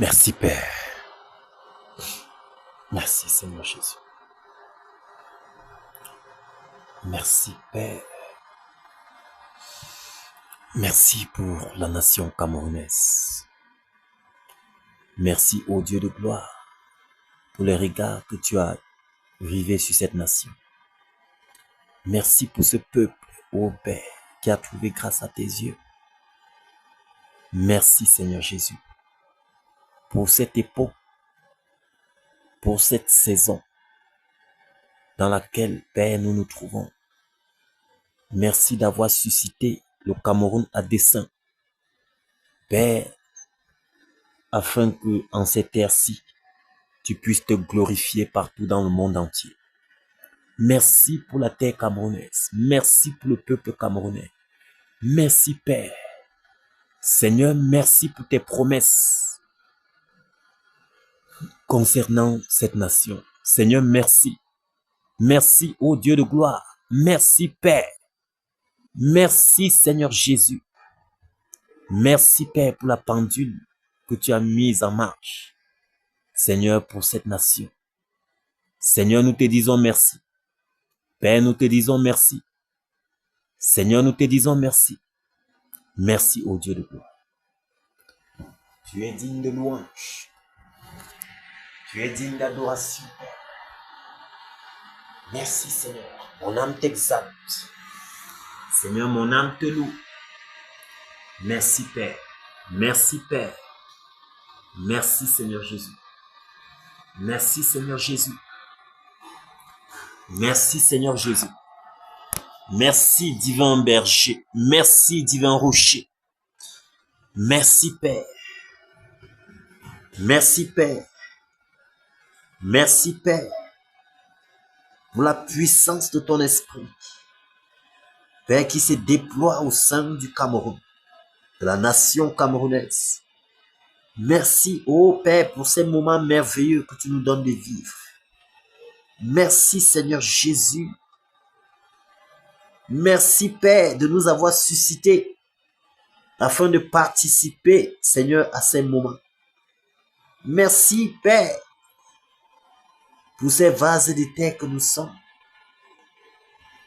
Merci Père. Merci Seigneur Jésus. Merci Père. Merci pour la nation camerounaise. Merci ô Dieu de gloire pour les regards que tu as rivés sur cette nation. Merci pour ce peuple, ô Père, qui a trouvé grâce à tes yeux. Merci Seigneur Jésus pour cette époque, pour cette saison dans laquelle, Père, nous nous trouvons. Merci d'avoir suscité le Cameroun à dessein, Père, afin que en cette terre-ci, tu puisses te glorifier partout dans le monde entier. Merci pour la terre camerounaise. Merci pour le peuple camerounais. Merci Père. Seigneur, merci pour tes promesses concernant cette nation. Seigneur, merci. Merci ô Dieu de gloire. Merci Père. Merci Seigneur Jésus. Merci Père pour la pendule que tu as mise en marche. Seigneur, pour cette nation. Seigneur, nous te disons merci. Père, nous te disons merci. Seigneur, nous te disons merci. Merci ô Dieu de gloire. Tu es digne de louange. Tu es digne d'adoration. Merci Seigneur. Mon âme t'exalte. Seigneur, mon âme te loue. Merci Père. Merci Père. Merci Seigneur Jésus. Merci Seigneur Jésus. Merci Seigneur Jésus. Merci divin berger. Merci divin rocher. Merci Père. Merci Père. Merci Père. Pour la puissance de ton esprit. Père, qui se déploie au sein du Cameroun, de la nation camerounaise. Merci, ô Père, pour ces moments merveilleux que tu nous donnes de vivre. Merci, Seigneur Jésus. Merci, Père, de nous avoir suscités afin de participer, Seigneur, à ces moments. Merci, Père, pour ces vases de terre que nous sommes.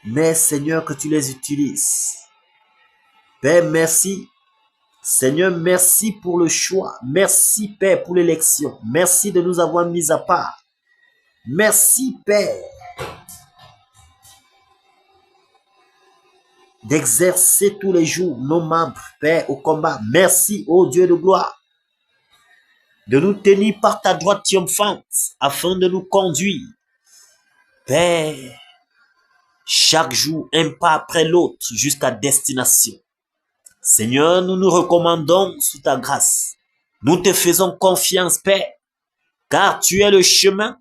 Mais, Seigneur, que tu les utilises. Père, merci. Seigneur, merci pour le choix. Merci, Père, pour l'élection. Merci de nous avoir mis à part. Merci, Père, d'exercer tous les jours nos membres, Père, au combat. Merci, ô Dieu de gloire, de nous tenir par ta droite triomphante afin de nous conduire, Père, chaque jour, un pas après l'autre jusqu'à destination. Seigneur, nous nous recommandons sous ta grâce. Nous te faisons confiance, Père, car tu es le chemin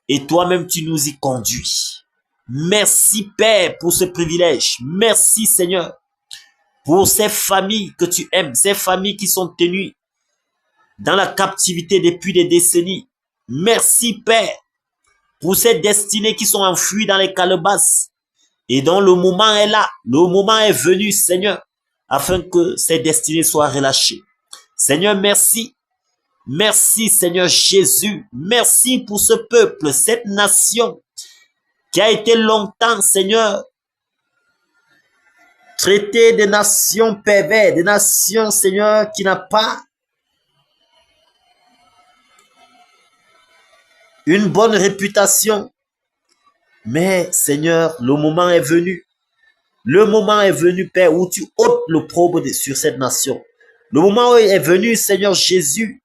et toi-même tu nous y conduis. Merci, Père, pour ce privilège. Merci, Seigneur, pour ces familles que tu aimes, ces familles qui sont tenues dans la captivité depuis des décennies. Merci, Père, pour ces destinées qui sont enfouies dans les calebasses et dont le moment est là, le moment est venu, Seigneur, afin que ces destinées soient relâchées. Seigneur, merci. Merci, Seigneur Jésus. Merci pour ce peuple, cette nation qui a été longtemps, Seigneur, traitée de nations perverses, de nations, Seigneur, qui n'a pas une bonne réputation. Mais, Seigneur, le moment est venu. Le moment est venu, Père, où tu ôtes l'opprobre sur cette nation. Le moment est venu, Seigneur Jésus,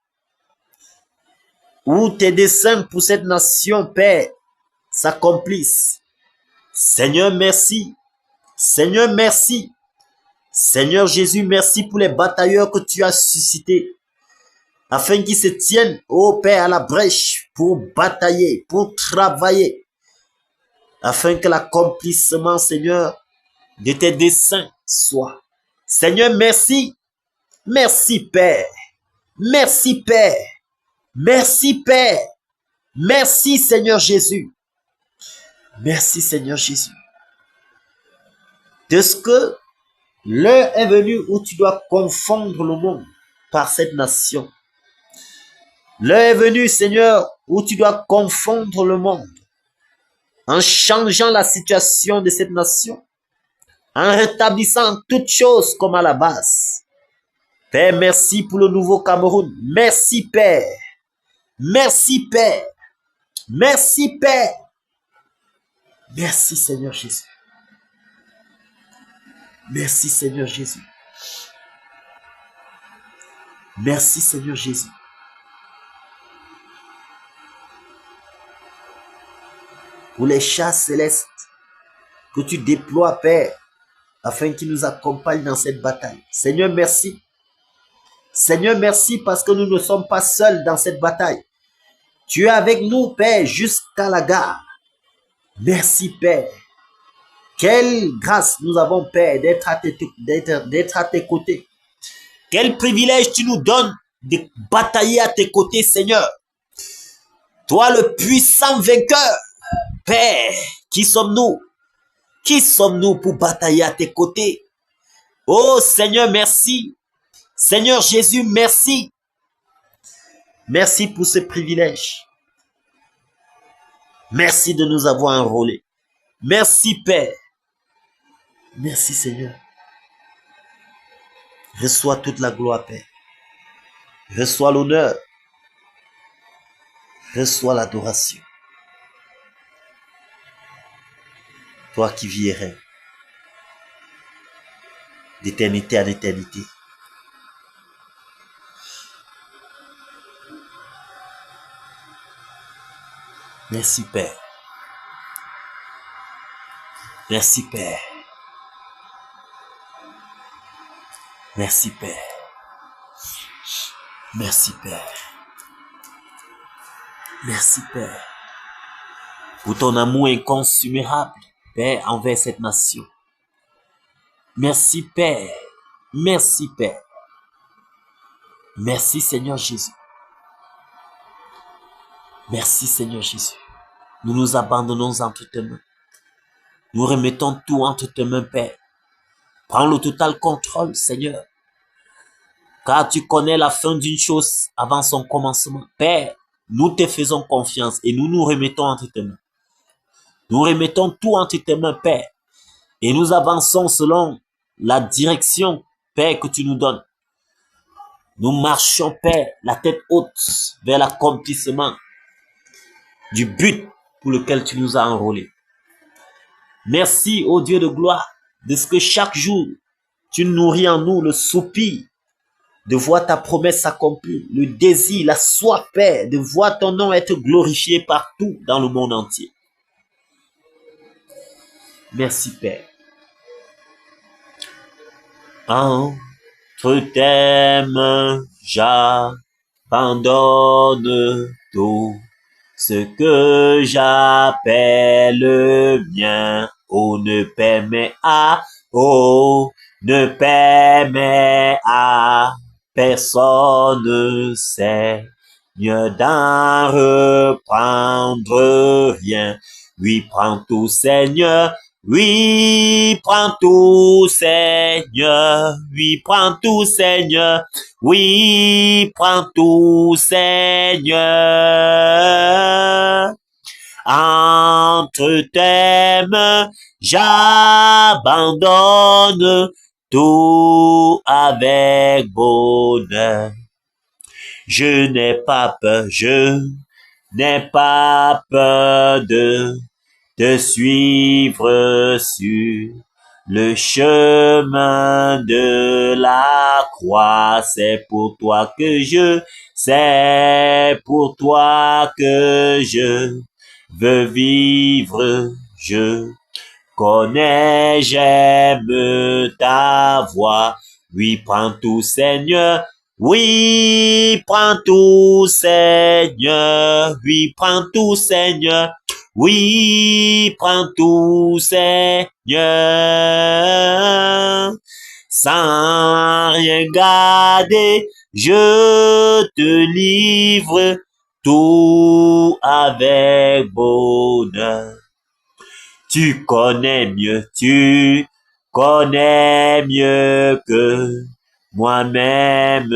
où tes desseins pour cette nation, Père, s'accomplissent. Seigneur, merci. Seigneur, merci. Seigneur Jésus, merci pour les batailleurs que tu as suscités, afin qu'ils se tiennent, ô Père, à la brèche pour batailler, pour travailler, afin que l'accomplissement, Seigneur, de tes desseins soit. Seigneur, merci. Merci, Père. Merci, Père. Merci, Père. Merci, Seigneur Jésus. Merci, Seigneur Jésus. De ce que l'heure est venue où tu dois confondre le monde par cette nation. L'heure est venue, Seigneur, où tu dois confondre le monde en changeant la situation de cette nation, en rétablissant toutes choses comme à la base. Père, merci pour le nouveau Cameroun. Merci, Père. Merci, Père. Merci, Père. Merci, Seigneur Jésus. Merci, Seigneur Jésus. Merci, Seigneur Jésus. Pour les chats célestes que tu déploies, Père, afin qu'ils nous accompagnent dans cette bataille. Seigneur, merci. Seigneur, merci parce que nous ne sommes pas seuls dans cette bataille. Tu es avec nous, Père, jusqu'à la gare. Merci, Père. Quelle grâce nous avons, Père, d'être à tes côtés. Quel privilège tu nous donnes de batailler à tes côtés, Seigneur. Toi, le puissant vainqueur. Père, qui sommes-nous? Qui sommes-nous pour batailler à tes côtés? Oh Seigneur, merci. Seigneur Jésus, merci. Merci pour ce privilège. Merci de nous avoir enrôlés. Merci Père. Merci Seigneur. Reçois toute la gloire, Père. Reçois l'honneur. Reçois l'adoration. Toi qui vis et règnes d'éternité en éternité. Merci Père. Merci Père. Merci Père. Merci Père. Merci Père. Pour ton amour inconsommable, Père, envers cette nation. Merci Père. Merci Père. Merci Seigneur Jésus. Merci Seigneur Jésus. Nous nous abandonnons entre tes mains. Nous remettons tout entre tes mains, Père. Prends le total contrôle, Seigneur. Car tu connais la fin d'une chose avant son commencement. Père, nous te faisons confiance et nous nous remettons entre tes mains. Nous remettons tout entre tes mains, Père. Et nous avançons selon la direction, Père, que tu nous donnes. Nous marchons, Père, la tête haute vers l'accomplissement du but pour lequel tu nous as enrôlés. Merci, ô Dieu de gloire, de ce que chaque jour, tu nourris en nous le soupir de voir ta promesse s'accomplir, le désir, la soif, Père, de voir ton nom être glorifié partout dans le monde entier. Merci, Père. Entre tes mains, j'abandonne tout. Ce que j'appelle mien, oh ne permet à personne, Seigneur, d'en reprendre rien. Oui, prends tout, Seigneur. Oui, prends tout, Seigneur. Oui, prends tout, Seigneur. Oui, prends tout, Seigneur. Entre tes mains, j'abandonne tout avec bonheur. Je n'ai pas peur de te suivre sur le chemin de la croix. C'est pour toi que je veux vivre. Je connais, j'aime ta voix. Oui, prends tout, Seigneur. Oui, prends tout, Seigneur. Oui, prends tout, Seigneur. Oui, prends tout, Seigneur. Sans rien garder, je te livre tout avec bonheur. Tu connais mieux que moi-même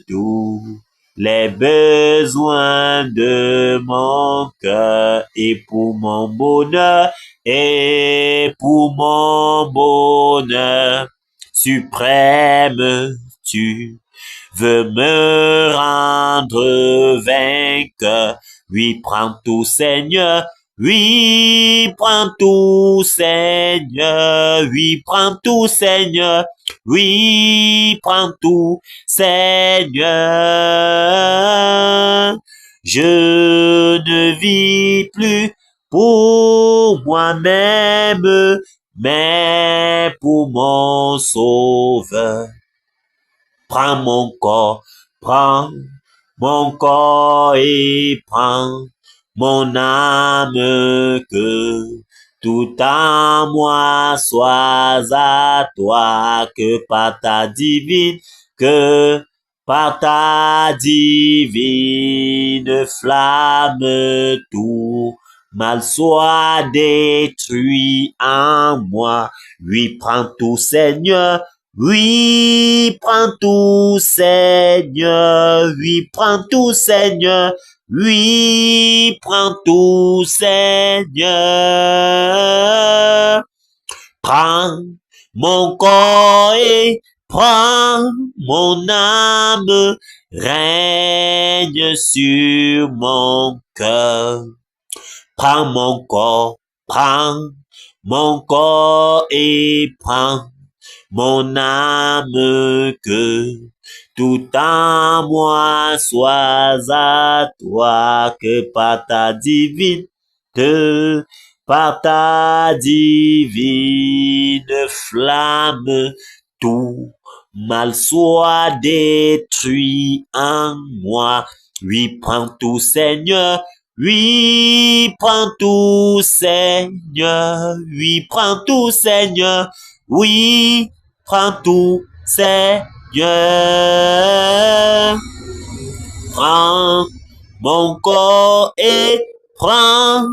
tous les besoins de mon cœur et pour mon bonheur suprême, tu veux me rendre vainqueur. Oui, prends tout, Seigneur. Oui, prends tout, Seigneur. Oui, prends tout, Seigneur. Oui, prends tout, Seigneur. Je ne vis plus pour moi-même, mais pour mon Sauveur. Prends mon corps et prends mon âme, que tout en moi soit à toi, que par ta divine flamme, tout mal soit détruit en moi. Oui, prends tout, Seigneur. Oui, prends tout, Seigneur. Oui, prends tout, Seigneur. Oui, prends tout, Seigneur. Prends mon corps et prends mon âme. Règne sur mon cœur. Prends mon corps et prends mon âme, que tout en moi soit à toi, que par ta divine flamme, tout mal soit détruit en moi. Oui, prends tout, Seigneur. Oui, prends tout, Seigneur. Oui, prends tout, Seigneur. Oui, prends tout, Seigneur. Prends mon corps et prends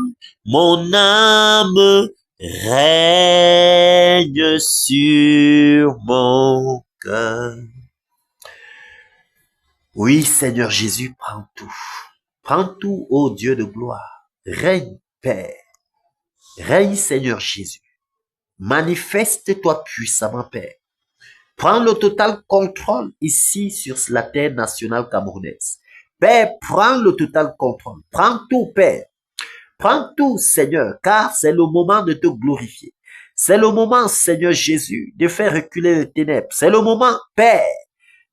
mon âme. Règne sur mon cœur. Oui, Seigneur Jésus, prends tout. Prends tout, ô Dieu de gloire. Règne, Père. Règne, Seigneur Jésus. Manifeste-toi puissamment, Père. Prends le total contrôle ici sur la terre nationale camerounaise. Père, prends le total contrôle. Prends tout, Père. Prends tout, Seigneur, car c'est le moment de te glorifier. C'est le moment, Seigneur Jésus, de faire reculer les ténèbres. C'est le moment, Père,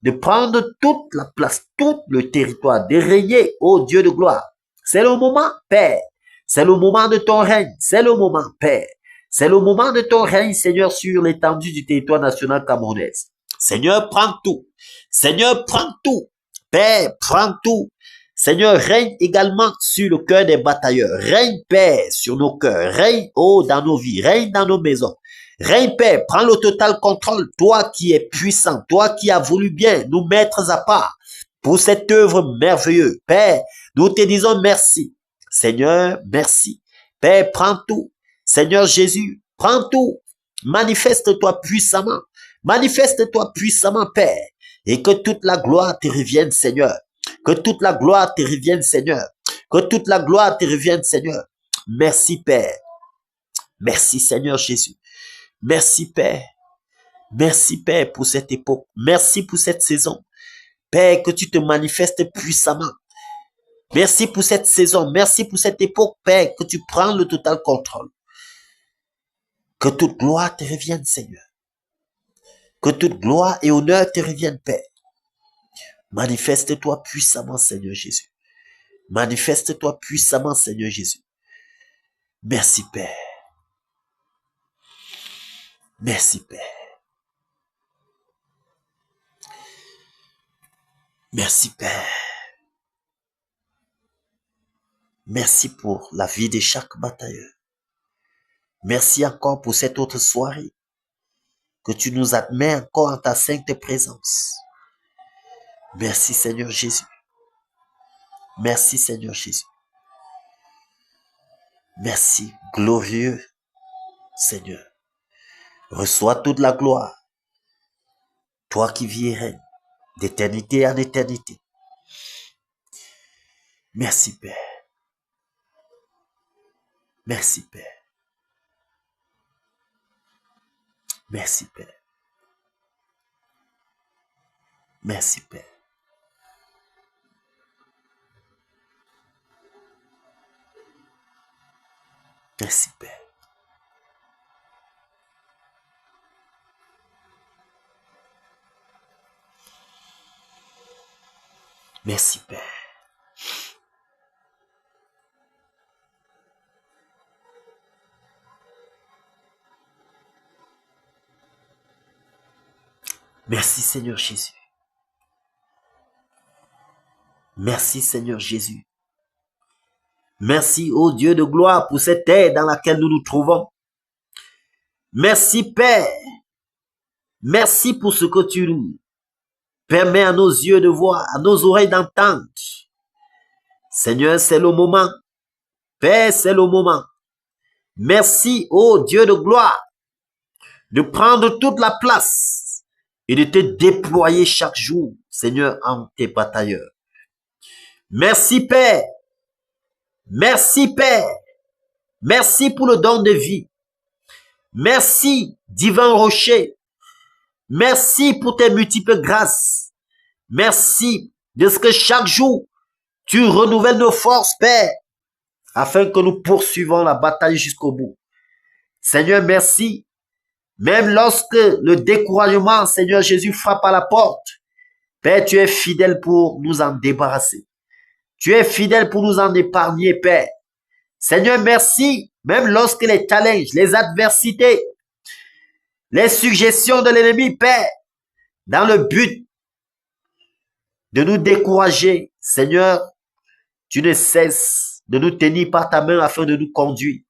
de prendre toute la place, tout le territoire, de régner, ô Dieu de gloire. C'est le moment, Père. C'est le moment de ton règne. C'est le moment, Père. C'est le moment de ton règne, Seigneur, sur l'étendue du territoire national camerounais. Seigneur, prends tout. Seigneur, prends tout. Père, prends tout. Seigneur, règne également sur le cœur des batailleurs. Règne, Père, sur nos cœurs. Règne, dans nos vies. Règne dans nos maisons. Règne, Père, prends le total contrôle. Toi qui es puissant, toi qui as voulu bien nous mettre à part pour cette œuvre merveilleuse. Père, nous te disons merci. Seigneur, merci. Père, prends tout. Seigneur Jésus, prends tout. Manifeste-toi puissamment. Manifeste-toi puissamment, Père. Et que toute la gloire te revienne, Seigneur. Que toute la gloire te revienne, Seigneur. Que toute la gloire te revienne, Seigneur. Merci, Père. Merci, Seigneur Jésus. Merci, Père. Merci, Père, pour cette époque. Merci pour cette saison. Père, que tu te manifestes puissamment. Merci pour cette saison. Merci pour cette époque, Père, que tu prends le total contrôle. Que toute gloire te revienne, Seigneur. Que toute gloire et honneur te reviennent, Père. Manifeste-toi puissamment, Seigneur Jésus. Manifeste-toi puissamment, Seigneur Jésus. Merci, Père. Merci, Père. Merci, Père. Merci pour la vie de chaque batailleur. Merci encore pour cette autre soirée que tu nous admets encore en ta sainte présence. Merci, Seigneur Jésus. Merci, Seigneur Jésus. Merci, glorieux Seigneur. Reçois toute la gloire. Toi qui vis et règnes d'éternité en éternité. Merci, Père. Merci, Père. Merci, Père. Merci, Père. Merci, Père. Merci, Père. Merci, Seigneur Jésus. Merci, Seigneur Jésus. Merci, ô Dieu de gloire, pour cette ère dans laquelle nous nous trouvons. Merci, Père. Merci pour ce que tu nous permets à nos yeux de voir, à nos oreilles d'entendre. Seigneur, c'est le moment. Père, c'est le moment. Merci, ô Dieu de gloire, de prendre toute la place et de te déployer chaque jour, Seigneur, en tes batailleurs. Merci, Père. Merci, Père. Merci pour le don de vie. Merci, divin rocher. Merci pour tes multiples grâces. Merci de ce que chaque jour, tu renouvelles nos forces, Père, afin que nous poursuivons la bataille jusqu'au bout. Seigneur, merci. Même lorsque le découragement, Seigneur Jésus, frappe à la porte, Père, tu es fidèle pour nous en débarrasser. Tu es fidèle pour nous en épargner, Père. Seigneur, merci. Même lorsque les challenges, les adversités, les suggestions de l'ennemi, Père, dans le but de nous décourager, Seigneur, tu ne cesses de nous tenir par ta main afin de nous conduire.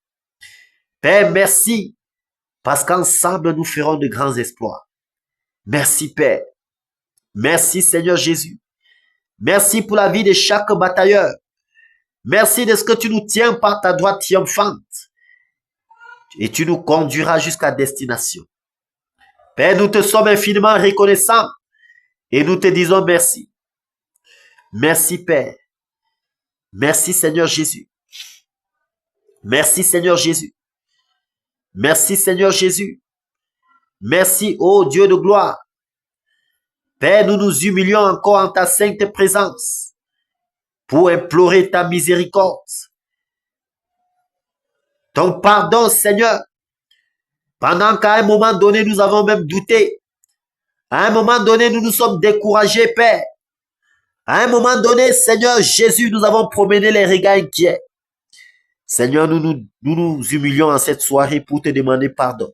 Père, merci, parce qu'ensemble, nous ferons de grands exploits. Merci, Père. Merci, Seigneur Jésus. Merci pour la vie de chaque batailleur. Merci de ce que tu nous tiens par ta droite triomphante. Et tu nous conduiras jusqu'à destination. Père, nous te sommes infiniment reconnaissants et nous te disons merci. Merci, Père. Merci, Seigneur Jésus. Merci, Seigneur Jésus. Merci, Seigneur Jésus. Merci, ô Dieu de gloire. Père, nous nous humilions encore en ta sainte présence pour implorer ta miséricorde. Ton pardon, Seigneur, pendant qu'à un moment donné, nous avons même douté. À un moment donné, nous nous sommes découragés, Père. À un moment donné, Seigneur Jésus, nous avons promené les regards inquiets. Seigneur, nous nous humilions en cette soirée pour te demander pardon.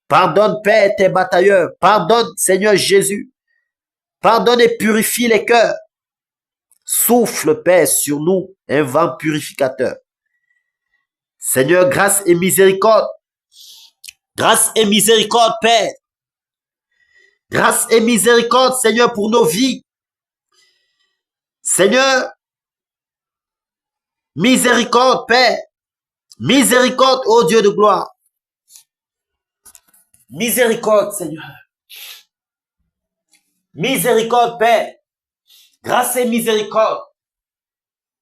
Pardonne, Père, tes batailleurs. Pardonne, Seigneur Jésus. Pardonne et purifie les cœurs. Souffle, Père, sur nous un vent purificateur. Seigneur, grâce et miséricorde. Grâce et miséricorde, Père. Grâce et miséricorde, Seigneur, pour nos vies. Seigneur, miséricorde, Père. Miséricorde, ô Dieu de gloire. Miséricorde, Seigneur. Miséricorde, Père. Grâce et miséricorde.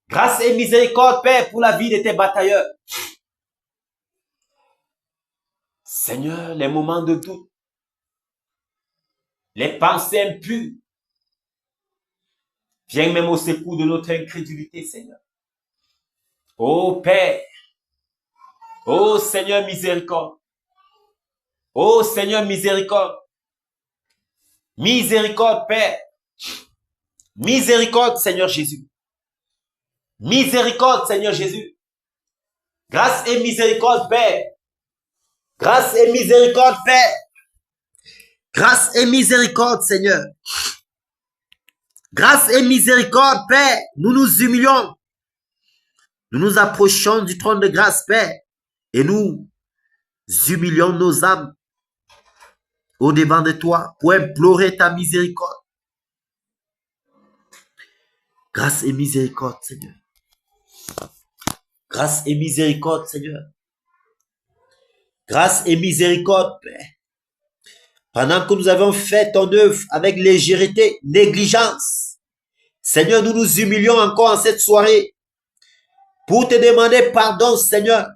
Grâce et miséricorde, Père, pour la vie de tes batailleurs. Seigneur, les moments de doute, les pensées impures, viens même au secours de notre incrédulité, Seigneur. Ô Père, ô Seigneur miséricorde, ô Seigneur miséricorde, miséricorde, Père, miséricorde, Seigneur Jésus, miséricorde, Seigneur Jésus, grâce et miséricorde, Père, grâce et miséricorde, Père, grâce et miséricorde, Seigneur, grâce et miséricorde, Père, nous nous humilions, nous nous approchons du trône de grâce, Père, et nous humilions nos âmes au-devant de toi pour implorer ta miséricorde. Grâce et miséricorde, Seigneur. Grâce et miséricorde, Seigneur. Grâce et miséricorde, Père. Pendant que nous avons fait ton œuvre avec légèreté, négligence, Seigneur, nous nous humilions encore en cette soirée pour te demander pardon, Seigneur,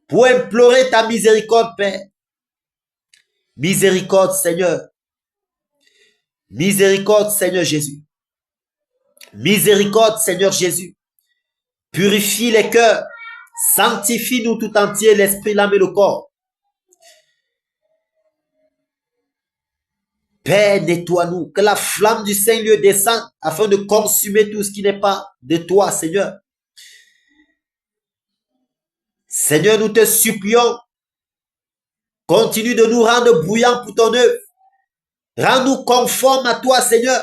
pour implorer ta miséricorde, Père. Miséricorde, Seigneur. Miséricorde, Seigneur Jésus. Miséricorde, Seigneur Jésus. Purifie les cœurs. Sanctifie-nous tout entier, l'esprit, l'âme et le corps. Père, nettoie-nous. Que la flamme du Saint-Lieu descende afin de consumer tout ce qui n'est pas de toi, Seigneur. Seigneur, nous te supplions. Continue de nous rendre bruyants pour ton œuvre. Rends-nous conformes à toi, Seigneur.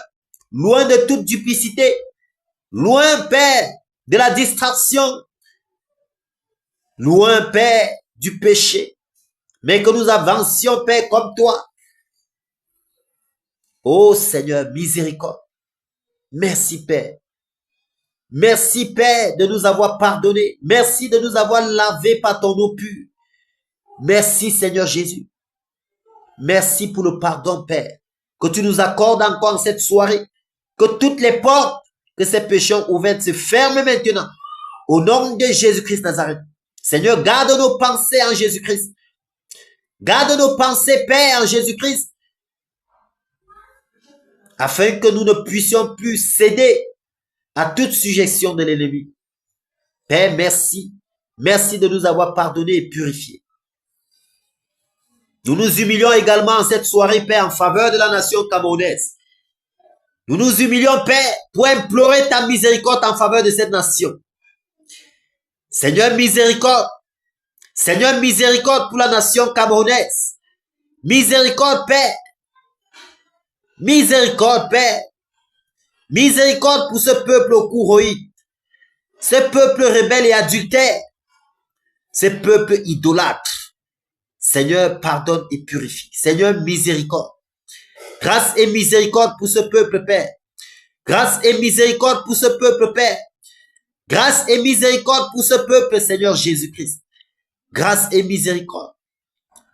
Loin de toute duplicité. Loin, Père, de la distraction. Loin, Père, du péché. Mais que nous avancions, Père, comme toi. Oh Seigneur, miséricorde. Merci, Père. Merci, Père, de nous avoir pardonné. Merci de nous avoir lavé par ton eau pure. Merci, Seigneur Jésus. Merci pour le pardon, Père, que tu nous accordes encore cette soirée. Que toutes les portes que ces péchés ont ouvertes se ferment maintenant. Au nom de Jésus-Christ Nazareth. Seigneur, garde nos pensées en Jésus-Christ. Garde nos pensées, Père, en Jésus-Christ. Afin que nous ne puissions plus céder à toute suggestion de l'ennemi. Père, merci. Merci de nous avoir pardonné et purifié. Nous nous humilions également en cette soirée, Père, en faveur de la nation camerounaise. Nous nous humilions, Père, pour implorer ta miséricorde en faveur de cette nation. Seigneur, miséricorde. Seigneur, miséricorde pour la nation camerounaise. Miséricorde, Père. Miséricorde, Père. Miséricorde pour ce peuple au courroïde. Ce peuple rebelle et adultère. Ce peuple idolâtre. Seigneur, pardonne et purifie. Seigneur, miséricorde. Grâce et miséricorde pour ce peuple, Père. Grâce et miséricorde pour ce peuple, Père. Grâce et miséricorde pour ce peuple, Seigneur Jésus-Christ. Grâce et miséricorde.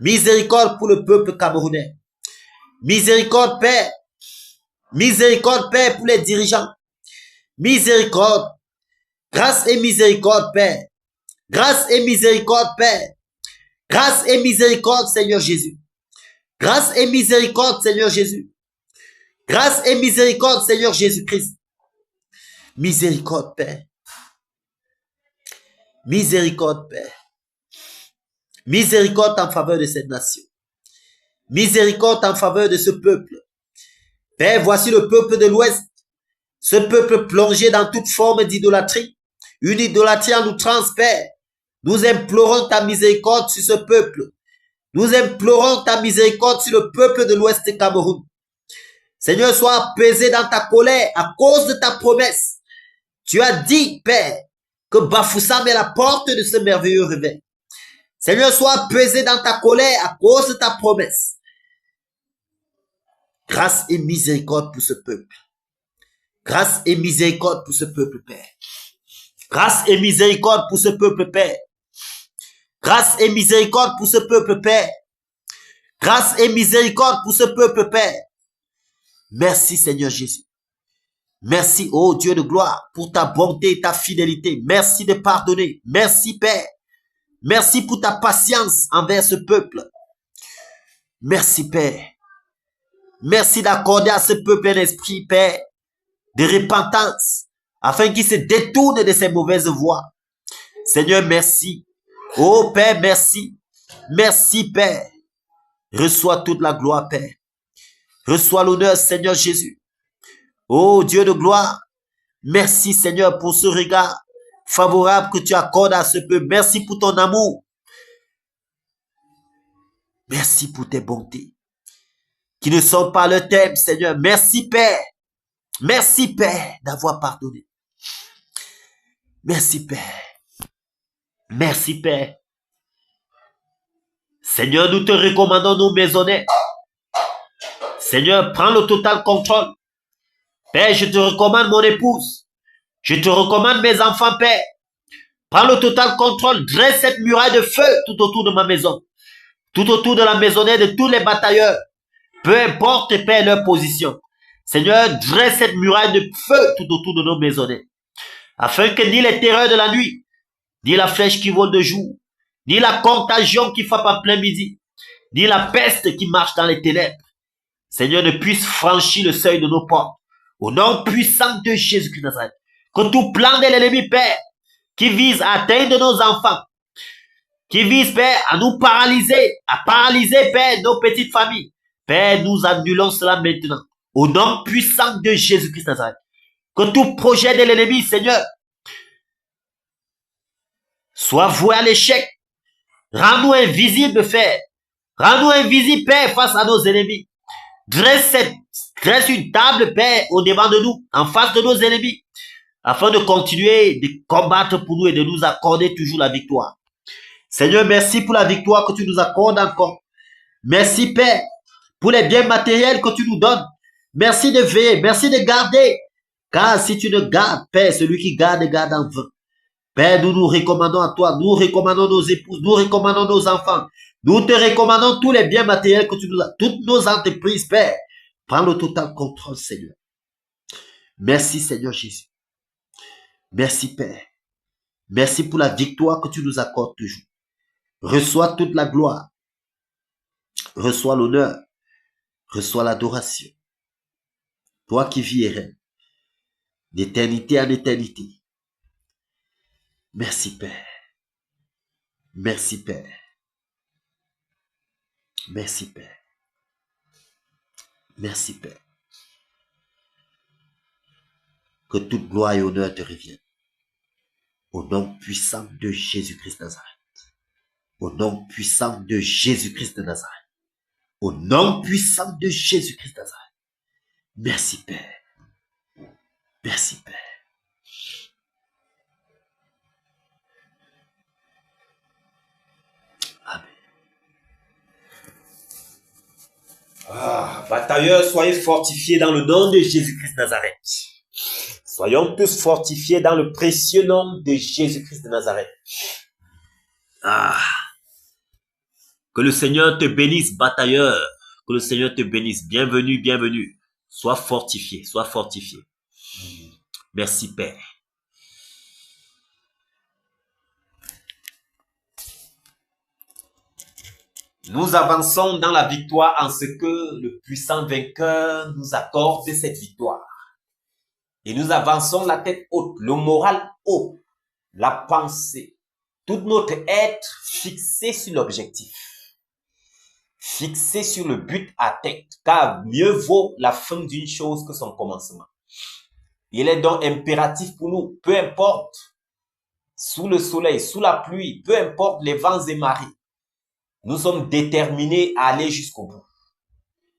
Miséricorde pour le peuple camerounais. Miséricorde, Père. Miséricorde, Père, pour les dirigeants. Miséricorde. Grâce et miséricorde, Père. Grâce et miséricorde, Père. Grâce et miséricorde, Seigneur Jésus. Grâce et miséricorde, Seigneur Jésus. Grâce et miséricorde, Seigneur Jésus-Christ. Miséricorde, Père. Miséricorde, Père. Miséricorde en faveur de cette nation. Miséricorde en faveur de ce peuple. Père, voici le peuple de l'Ouest. Ce peuple plongé dans toute forme d'idolâtrie. Une idolâtrie en outrance, Père. Nous implorons ta miséricorde sur ce peuple. Nous implorons ta miséricorde sur le peuple de l'Ouest du Cameroun. Seigneur, sois apaisé dans ta colère à cause de ta promesse. Tu as dit, Père, que Bafoussam est la porte de ce merveilleux réveil. Seigneur, sois apaisé dans ta colère à cause de ta promesse. Grâce et miséricorde pour ce peuple. Grâce et miséricorde pour ce peuple, Père. Grâce et miséricorde pour ce peuple, Père. Grâce et miséricorde pour ce peuple, Père. Grâce et miséricorde pour ce peuple, Père. Merci, Seigneur Jésus. Merci, ô Dieu de gloire, pour ta bonté et ta fidélité. Merci de pardonner. Merci, Père. Merci pour ta patience envers ce peuple. Merci, Père. Merci d'accorder à ce peuple un esprit, Père, de repentance, afin qu'il se détourne de ses mauvaises voies. Seigneur, merci. Oh Père, merci. Merci, Père. Reçois toute la gloire, Père. Reçois l'honneur, Seigneur Jésus. Oh Dieu de gloire, merci, Seigneur, pour ce regard favorable que tu accordes à ce peuple. Merci pour ton amour. Merci pour tes bontés, qui ne sont pas le thème, Seigneur. Merci, Père. Merci, Père, d'avoir pardonné. Merci, Père. Merci, Père. Seigneur, nous te recommandons nos maisonnettes. Seigneur, prends le total contrôle. Père, je te recommande mon épouse. Je te recommande mes enfants, Père. Prends le total contrôle. Dresse cette muraille de feu tout autour de ma maison. Tout autour de la maisonnette de tous les batailleurs. Peu importe, Père, leur position. Seigneur, dresse cette muraille de feu tout autour de nos maisonnettes, afin que ni les terreurs de la nuit, ni la flèche qui vole de jour, ni la contagion qui frappe en plein midi, ni la peste qui marche dans les ténèbres, Seigneur, ne puisse franchir le seuil de nos portes. Au nom puissant de Jésus-Christ de Nazareth, que tout plan de l'ennemi, Père, qui vise à atteindre nos enfants, qui vise, Père, à nous paralyser, Père, nos petites familles, Père, nous annulons cela maintenant. Au nom puissant de Jésus-Christ de Nazareth, que tout projet de l'ennemi, Seigneur, soit voué à l'échec. Rends-nous invisibles, Père. Rends-nous invisibles, Père, face à nos ennemis. Dresse une table, Père, au devant de nous, en face de nos ennemis, afin de continuer de combattre pour nous et de nous accorder toujours la victoire. Seigneur, merci pour la victoire que tu nous accordes encore. Merci, Père, pour les biens matériels que tu nous donnes. Merci de veiller, merci de garder. Car si tu ne gardes, Père, celui qui garde, garde en vain. Père, nous nous recommandons à toi, nous recommandons nos épouses, nous recommandons nos enfants. Nous te recommandons tous les biens matériels que tu nous as, toutes nos entreprises, Père. Prends le total contrôle, Seigneur. Merci, Seigneur Jésus. Merci, Père. Merci pour la victoire que tu nous accordes toujours. Reçois toute la gloire. Reçois l'honneur. Reçois l'adoration. Toi qui vis et règnes, d'éternité en éternité. Merci, Père. Merci, Père. Merci, Père. Merci, Père. Que toute gloire et honneur te reviennent. Au nom puissant de Jésus-Christ de Nazareth. Au nom puissant de Jésus-Christ de Nazareth. Au nom puissant de Jésus-Christ de Nazareth. Merci, Père. Merci, Père. Amen. Batailleurs, soyez fortifiés dans le nom de Jésus-Christ de Nazareth. Soyons tous fortifiés dans le précieux nom de Jésus-Christ de Nazareth. Que le Seigneur te bénisse, batailleur. Que le Seigneur te bénisse. Bienvenue, bienvenue. Sois fortifié, sois fortifié. Merci, Père. Nous avançons dans la victoire en ce que le puissant vainqueur nous accorde cette victoire. Et nous avançons la tête haute, le moral haut, la pensée, tout notre être fixé sur l'objectif, fixé sur le but à atteindre, car mieux vaut la fin d'une chose que son commencement. Il est donc impératif pour nous, peu importe, sous le soleil, sous la pluie, peu importe les vents et marées, nous sommes déterminés à aller jusqu'au bout,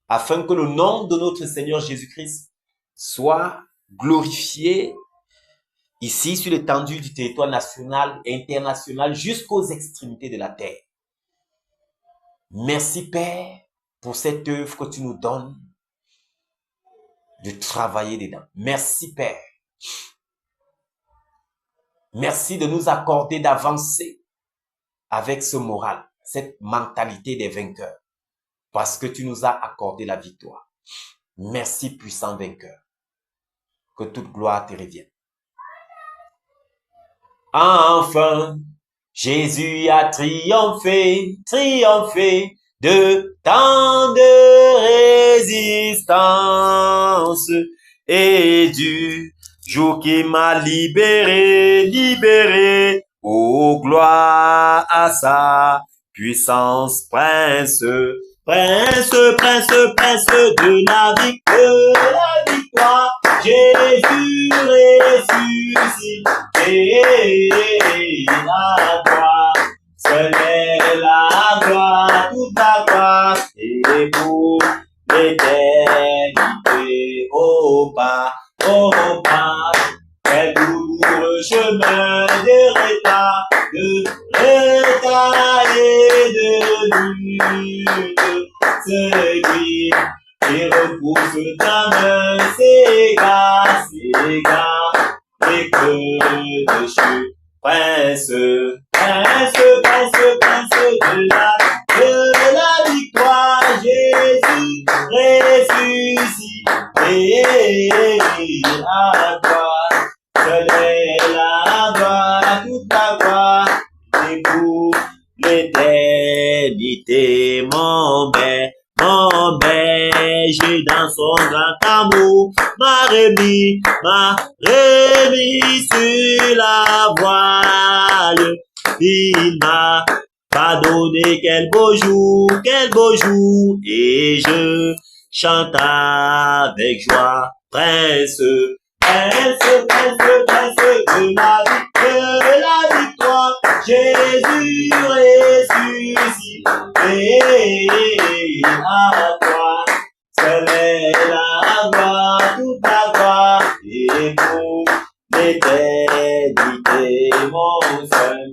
afin que le nom de notre Seigneur Jésus-Christ soit glorifié ici sur l'étendue du territoire national et international jusqu'aux extrémités de la terre. Merci, Père, pour cette œuvre que tu nous donnes de travailler dedans. Merci, Père. Merci de nous accorder d'avancer avec ce moral, cette mentalité des vainqueurs, parce que tu nous as accordé la victoire. Merci, puissant vainqueur. Que toute gloire te revienne. Enfin, Jésus a triomphé, triomphé de tant de résistance, et du jour qui m'a libéré, libéré, ô gloire à sa puissance, prince, prince, prince, prince de la victoire, Jésus ressuscité, la gloire, seule est la gloire, toute la gloire, et pour l'éternité, au bas, quel douloureux chemin de retard et de lutte, celui qui repousse ta main, s'égare, et que de chute, prince, prince, prince, prince de la victoire, Jésus ressuscité, à toi. Seule est la gloire, toute la gloire, et pour l'éternité, mon berger dans son grand amour m'a remis sur la voile. Il m'a pardonné, quel beau jour, et je chante avec joie, prince de la victoire, Jésus ressuscité, à toi, seule est la gloire, toute la gloire, et pour l'éternité, mon seul,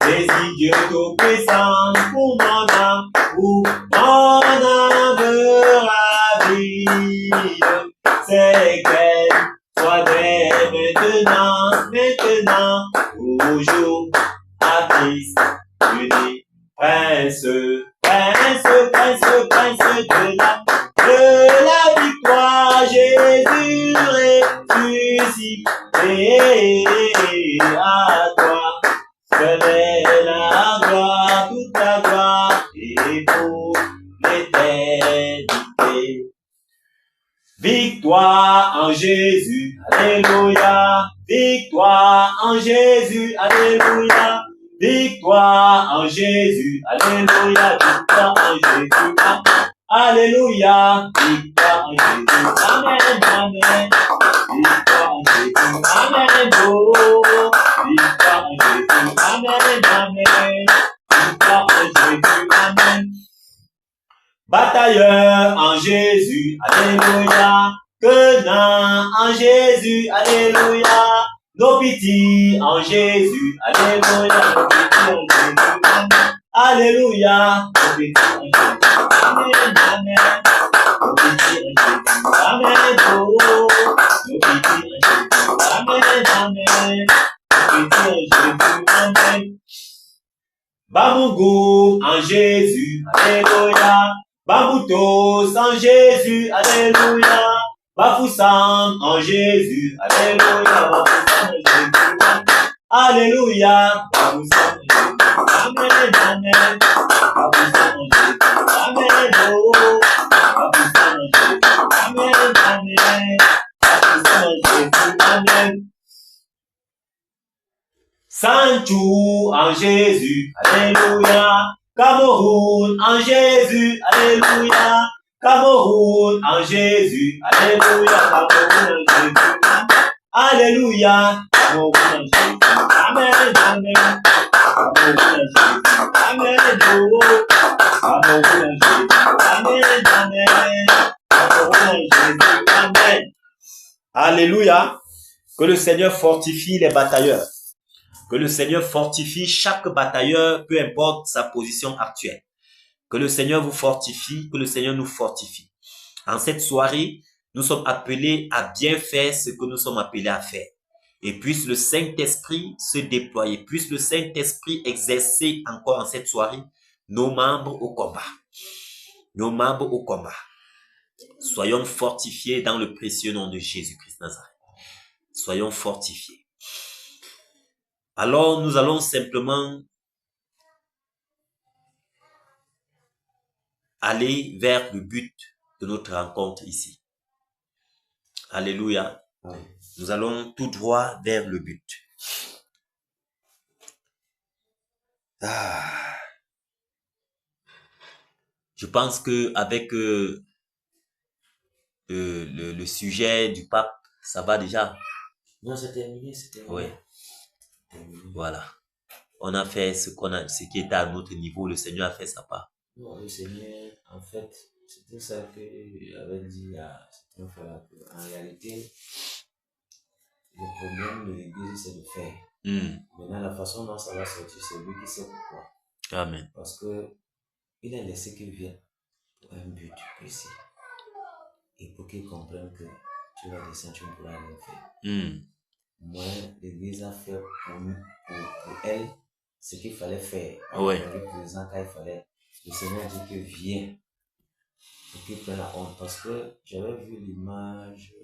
désir Dieu tout-puissant pour mon âme ravie, c'est qu'elle soit dès maintenant, toujours, à Christ uni, prince de la victoire, Jésus ressuscité, à toi, seule est la gloire, toute la gloire, et pour l'éternité. Victoire en Jésus, alléluia. Victoire en Jésus, alléluia. Victoire en Jésus, alléluia. Victoire en Jésus, alléluia. Victoire en Jésus, amen, amen. Victoire en Jésus, amen, oh. Victoire en Jésus, amen, amen. Victoire en Jésus, amen. Batailleur en Jésus, alléluia. Tenant en Jésus, alléluia. Nos pitiés en Jésus, alléluia. Nos pitiés en Jésus, amen. Alléluia. Nos pitiés en Jésus, amen, amen. Nos pitiés en Jésus, amen, oh. Nos pitiés en Jésus, amen, amen. Nos pitiés en Jésus, amen. Bamougou en Jésus, alléluia. Bamoutos en Jésus, alléluia. Bafoussam en Jésus, alléluia. Bafoussam en Jésus, alléluia. Bafoussam en Jésus, amen, amen. Bafoussam en Jésus, amen, oh. Bafoussam en Jésus, amen, amen. Bafoussam en Jésus, amen. Sanchou en Jésus, alléluia. Cameroun en Jésus, alléluia. Cameroun en Jésus, alléluia. Cameroun en Jésus, alléluia. Cameroun en Jésus, amen, amen. Cameroun en Jésus, amen, oh. Cameroun en Jésus, amen, amen. Cameroun en Jésus, amen. Alléluia. Que le Seigneur fortifie les batailleurs. Que le Seigneur fortifie chaque batailleur, peu importe sa position actuelle. Que le Seigneur vous fortifie, que le Seigneur nous fortifie. En cette soirée, nous sommes appelés à bien faire ce que nous sommes appelés à faire. Et puisse le Saint-Esprit se déployer, puisse le Saint-Esprit exercer encore en cette soirée nos membres au combat. Nos membres au combat. Soyons fortifiés dans le précieux nom de Jésus-Christ Nazareth. Soyons fortifiés. Alors, nous allons simplement aller vers le but de notre rencontre ici. Alléluia. Oui. Nous allons tout droit vers le but. Je pense que avec le sujet du pape, ça va déjà. Non, c'est terminé, Oui. Voilà. On a fait ce qui était à notre niveau. Le Seigneur a fait sa part. Non, le Seigneur, en fait, c'était ça que j'avais dit à certains frères. En réalité, le problème de l'Église, c'est de faire. Maintenant, la façon dont ça va sortir, c'est lui qui sait pourquoi. Amen. Parce que il a laissé qu'il vienne pour un but précis. Et pour qu'il comprenne que tu vas descendre, tu ne pourras rien faire. Moi, l'Église a fait pour elle ce qu'il fallait faire. Oui. Présent quand il fallait. Le Seigneur dit que viens pour qu'il prenne la honte. Parce que j'avais vu l'image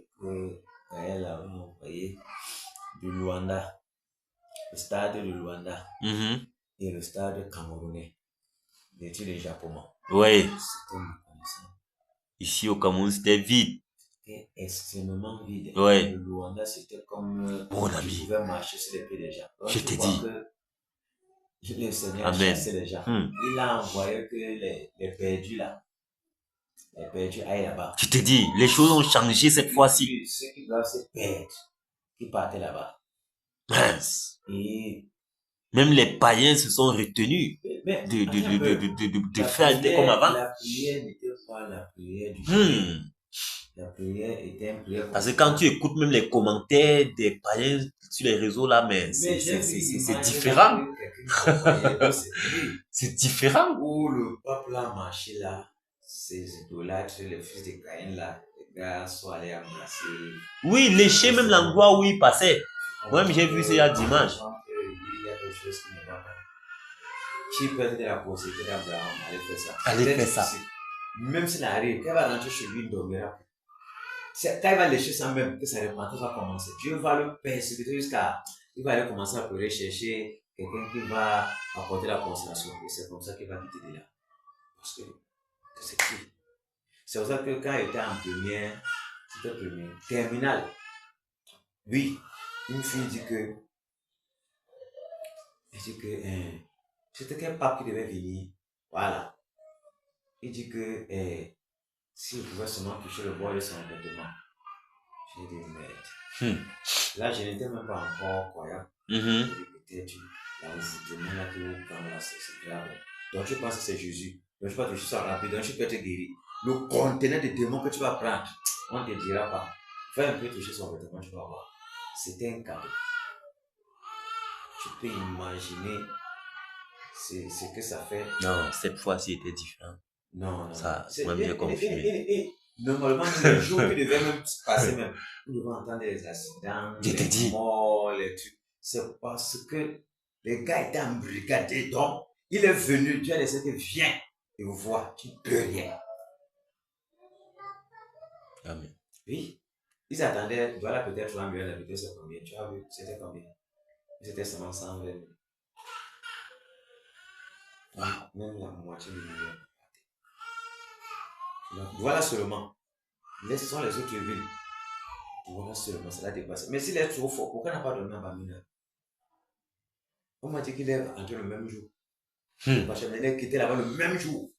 elle avait envoyé du Luanda, le stade de Luanda et le stade camerounais. L'étude des Japonais. Oui. C'était méconnaissant. Ici au Cameroun, c'était vide. C'était extrêmement vide. Ouais. Le Luanda, c'était comme mon ami. Tu pouvais marcher sur les pieds des gens. Donc, je te dis. Le Seigneur chassait les gens. Il a envoyé que les perdus là. Les perdus aillent là-bas. Je te dis, les choses ont changé cette fois-ci. Ceux qui doivent se perdre, qui partaient là-bas. Mince. Et même les païens se sont retenus de faire comme avant. La prière n'était pas la prière du Dieu. La prière était une prière. Parce que quand tu écoutes même les commentaires des païens sur les réseaux là, mais c'est différent. C'est différent. Où le peuple a marché là, ces idolâtres, les fils de Caïn là, les gars sont allés embrasser. Oui, lécher même l'endroit où ils passaient. Moi-même j'ai vu ça il y a dimanche. Il y a quelque chose qui ne va pas. Qui peut être la possibilité d'Abraham, allez faire ça. Allez faire ça. Même s'il arrive, quand il va rentrer chez lui, il dormira. Quand il va lécher ça même, que sa repentance va commencer. Dieu va le persécuter jusqu'à. Il va aller commencer à pleurer, chercher quelqu'un qui va apporter la consolation. Et c'est comme ça qu'il va quitter de là. Parce que c'est qui? C'est pour ça que quand il était en première, c'était première, terminale. Oui, une fille dit que. C'était quel pape qui devait venir. Voilà. Il dit que s'il pouvait seulement toucher le bord de son vêtement. J'ai dit merde. Là, je n'étais même pas encore croyant. J'ai dit peut-être l'envoûtement là qui vous prend là, c'est grave. Donc je pense que c'est Jésus. Donc je peux toucher ça rapide. Donc je peux te guérir. Le conteneur de démons que tu vas prendre, on ne te dira pas. Fais un peu toucher son vêtement, tu vas voir. C'était un cadeau. Tu peux imaginer ce que ça fait. Non, cette fois-ci était différent. Non. Ça m'a bien confirmé. Normalement, les jours qui devaient même se passer même, nous devons entendre les accidents, les morts, les trucs. C'est parce que les gars étaient embrigadés. Donc, il est venu, Dieu a laissé que viens et vous vois, tu ne peux rien. Amen. Oui. Ils attendaient, voilà peut-être 3 millions d'habitants, c'est combien? Tu as vu, c'était combien? C'était seulement 120 000. Même la moitié du million. Donc, voilà seulement. Laissons les autres villes. Voilà seulement, ça l'a dépassé. Mais s'il est trop fort, pourquoi il n'a pas donné à Bamina? On m'a dit qu'il est entré le même jour. Parce qu'il est quitté là-bas le même jour.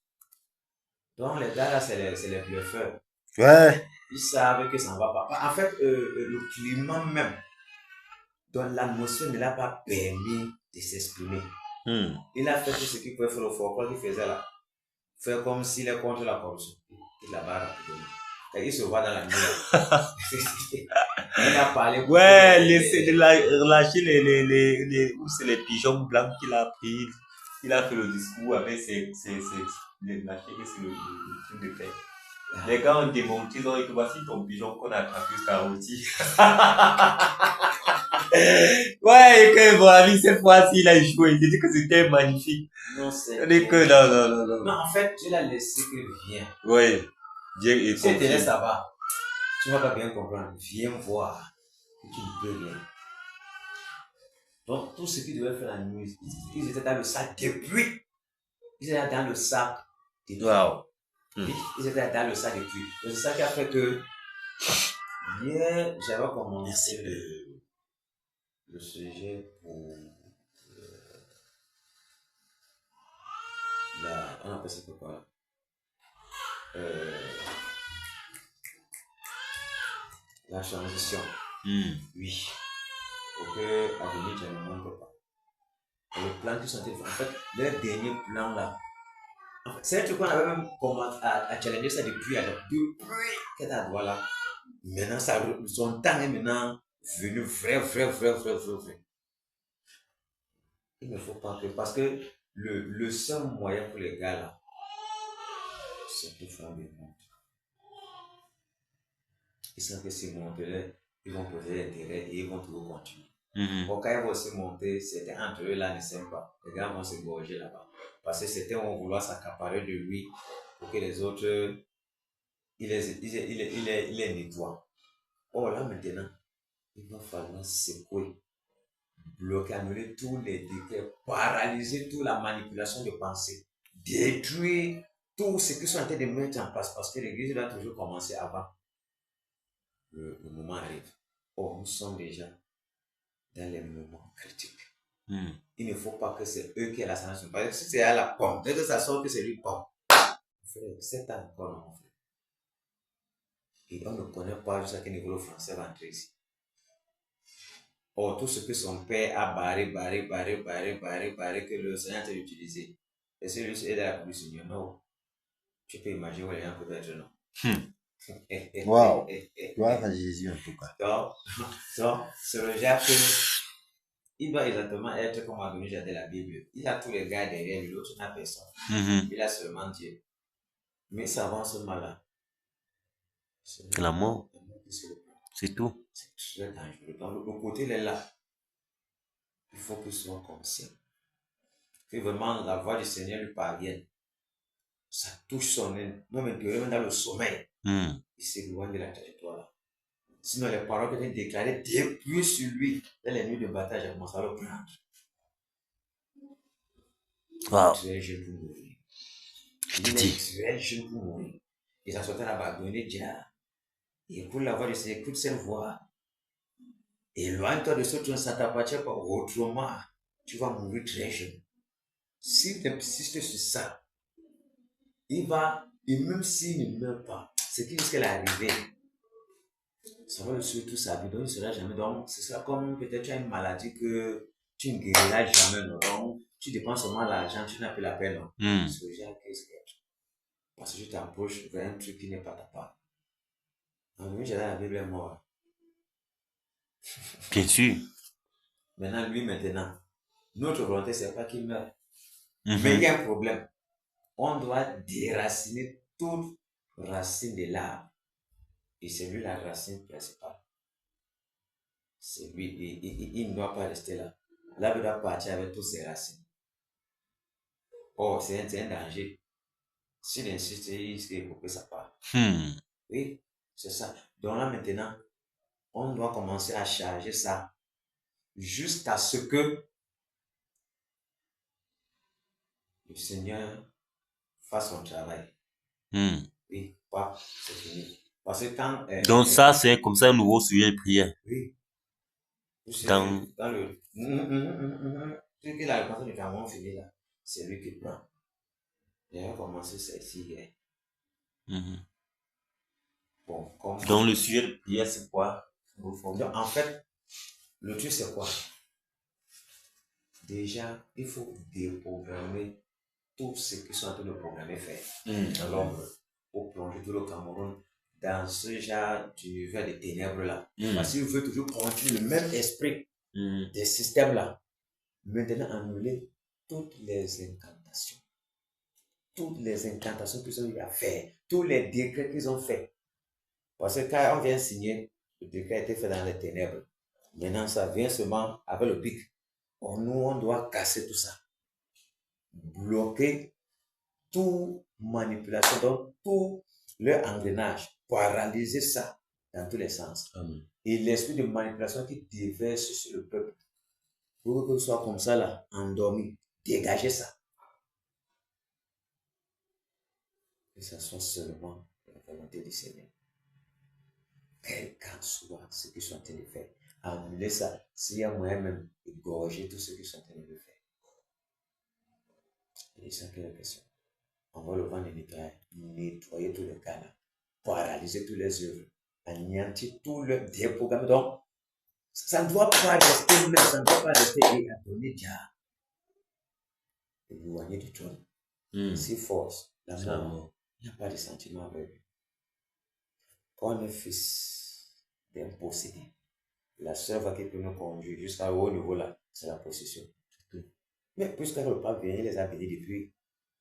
Donc les gars là, c'est les bluffeurs. Ouais. Ils savent que ça ne va pas. En fait, le climat même, dans l'atmosphère ne l'a pas permis de s'exprimer. Il a fait tout ce qu'il pouvait faire au fort, quoi qu'il faisait là. Faire comme s'il est contre la corruption. Il la barre rapidement. Il se voit dans la nuit. Il a parlé. Ouais, relâcher les pigeons blancs qu'il a pris. Il a fait le discours avec lâcher que c'est le truc de fait. Les gars ont démonté, ils ont dit que voici ton pigeon qu'on a attrapé jusqu'à Rôti. Ouais, et que mon ami, cette fois-ci, il a joué. Il dit que c'était magnifique. Non, c'est. Non. En fait, Dieu l'a laissé qu'il vienne. Ouais. Dieu est si tu te laisses là-bas, tu ne vas pas bien comprendre. Viens voir que tu ne peux rien. Donc, tout ce qu'ils devaient faire la nuit, ils étaient dans le sac depuis. Ils étaient dans le sac depuis. Wow. Ils étaient dans le sac depuis. C'est ça qui a fait que hier, j'avais commencé le sujet pour on appelle ça quoi? La transition. Oui. Pour que l'avenir ne montre pas. Et le plan qui sont en fait, leur dernier plan là. En fait, c'est un truc qu'on avait même commencé à challenger ça depuis que ta voix là. Maintenant, son temps est maintenant venu vrai. Il ne faut pas que, parce que le seul moyen pour les gars là, c'est de faire des montres. Ils savent que s'ils montent là, ils vont poser l'intérêt et ils vont toujours continuer. Bon, quand ils vont se monter, c'était entre eux là, ne s'aiment pas. Les gars vont se gorger là-bas. Parce que c'était on vouloir s'accaparer de lui pour que les autres, il les nettoie. Or là maintenant, il va falloir secouer, bloquer, annuler tous les décrets, paralyser toute la manipulation de pensée, détruire tout ce qu'ils sont en train de mettre en place parce que l'église doit toujours commencer avant le moment arrive. Or, nous sommes déjà dans les moments critiques. Il ne faut pas que c'est eux qui aient la sanction. Parce que si c'est à la pomme, dès que ça sort que c'est lui pomme, c'est encore non, mon frère. Et on ne connaît pas jusqu'à quel niveau le français va entrer ici. Or, tout ce que son père a barré, que le Seigneur a utilisé. Et c'est lui qui est dans la police du Seigneur. Non. Tu peux imaginer où les gens peuvent être, non? Wow. Gloire à Jésus en tout cas. Donc, c'est le genre que il doit exactement être comme a donné de la Bible. Il a tous les gars derrière lui, l'autre n'a personne. Il a seulement Dieu. Mais ça avance mal là. C'est la mort. C'est tout. C'est très dangereux. Donc, le côté il est là. Il faut qu'il soit conscient. Que vraiment la voix du Seigneur lui parvienne. Ça touche son âme. Même dans le sommeil. Il s'éloigne de la trajectoire là. Sinon, les paroles qui étaient déclarées depuis sur lui, dans les nuits de bataille, j'ai commencé à le prendre. Wow. Tu es jeune pour mourir. Tu es jeune pour mourir. Et ça sortait abandonné déjà. Et pour la voix de Seigneur, écoute cette voix. Éloigne-toi de ce que ça t'appartient pas. Autrement, tu vas mourir très jeune. S'il persiste sur ça, et même s'il ne meurt pas, c'est qu'il risque d'arriver. Ça va le suivre toute sa vie, donc il ne sera jamais. Donc, ce sera comme peut-être tu as une maladie que tu ne guériras jamais. Non? Donc, tu dépenses seulement l'argent, tu n'as plus la peine. C'est le genre qu'est-ce que parce que tu t'approches vers un truc qui n'est pas ta part. Donc, lui, j'ai la Bible est mort. Bien sûr. Maintenant, notre volonté, ce n'est pas qu'il meure. Mais il y a un problème. On doit déraciner toute racine de l'arbre. Et c'est lui la racine principale. C'est lui. Il ne doit pas rester là. L'arbre doit partir avec toutes ses racines. Oh, c'est un danger. S'il insiste, il risque de couper sa part. Oui, c'est ça. Donc là, maintenant, on doit commencer à charger ça jusqu'à ce que le Seigneur fasse son travail. Oui, c'est fini. Parce que quand... Donc ça, c'est comme ça un nouveau sujet de prière. Oui. Dans le... Ce qu'il a pensé du Cameroun fini là, c'est lui qui prend. Il a commencé ça ici hier. Bon, donc le sujet de prière, c'est quoi? Donc, en fait, le truc c'est quoi? Déjà, il faut déprogrammer tout ce qu'ils sont en train de programmer faire. Alors, pour plonger tout le Cameroun dans ce genre d'univers de ténèbres là. Parce qu'il veut toujours continuer le même esprit des systèmes là. Maintenant, annuler toutes les incantations. Toutes les incantations qu'ils ont eu à faire. Tous les décrets qu'ils ont fait. Parce que quand on vient signer, le décret a été fait dans les ténèbres. Maintenant, ça vient seulement avec le pic. Or, nous, on doit casser tout ça. Bloquer toute manipulation, donc tout leur engrenage, paralyser ça dans tous les sens. Et l'esprit de manipulation qui déverse sur le peuple, pour que ce soit comme ça là, endormi, dégager ça. Que ça soit seulement la volonté du Seigneur. Quel qu'en soit ce qu'ils sont en train de faire. Annuler ça, s'il y a moyen même égorger tout ce qu'ils sont en train de faire. Et ça, quelle question. On va le vendre et nettoyer tous les cas là, paralyser tous les œuvres, anéantir tout le déprogramme. Donc, ça ne doit pas rester même, ça ne doit pas rester et adonner Dieu. Éloigner du trône. Si force, l'amour, il n'y a pas de sentiment avec lui. Quand on est fils d'un possédé, la seule voie qui peut nous conduire jusqu'à haut niveau là, c'est la possession. Mais puisqu'elle ne veut pas venir, les a bénis depuis.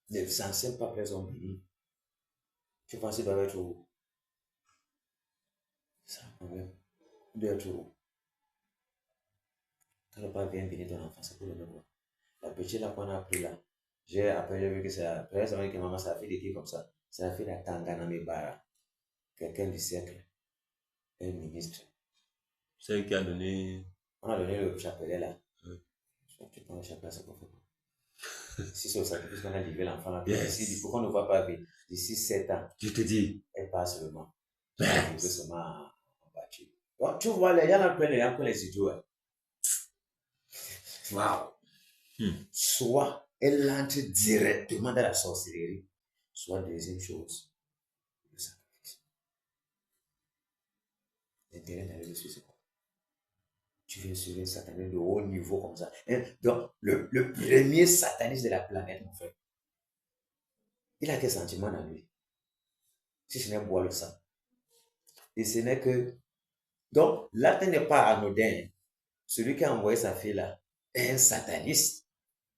Les anciens papes les ont bénis. Tu penses qu'ils doivent être où? C'est un problème. Ils doivent être où? Quand le papa vient bénir ton enfant, c'est pour le même. La petite là qu'on a pris là, j'ai vu que c'est la première semaine que maman, ça fait des trucs comme ça. C'est la fille de Tangana Mebara. Quelqu'un du siècle. Un ministre. C'est qui a donné... On a donné le chapelet là. Tu prends le chapelet, c'est quoi? Si c'est au sacrifice qu'on a livré l'enfant là, il faut qu'on ne voit pas d'ici 7 ans. Je te dis. Elle passe seulement. Elle veut seulement en battu. Donc, tu vois, les gens prennent les idiots. Waouh! Soit elle entre directement dans la sorcellerie, soit deuxième chose, le sacrifice. L'intérêt d'aller dessus, c'est quoi? Tu viens sur un satanisme de haut niveau comme ça. Donc, le premier sataniste de la planète, mon frère, il a quel sentiment dans lui? Si ce n'est boire le sang. Et ce n'est que... Donc, l'acte n'est pas anodin. Celui qui a envoyé sa fille là est un sataniste.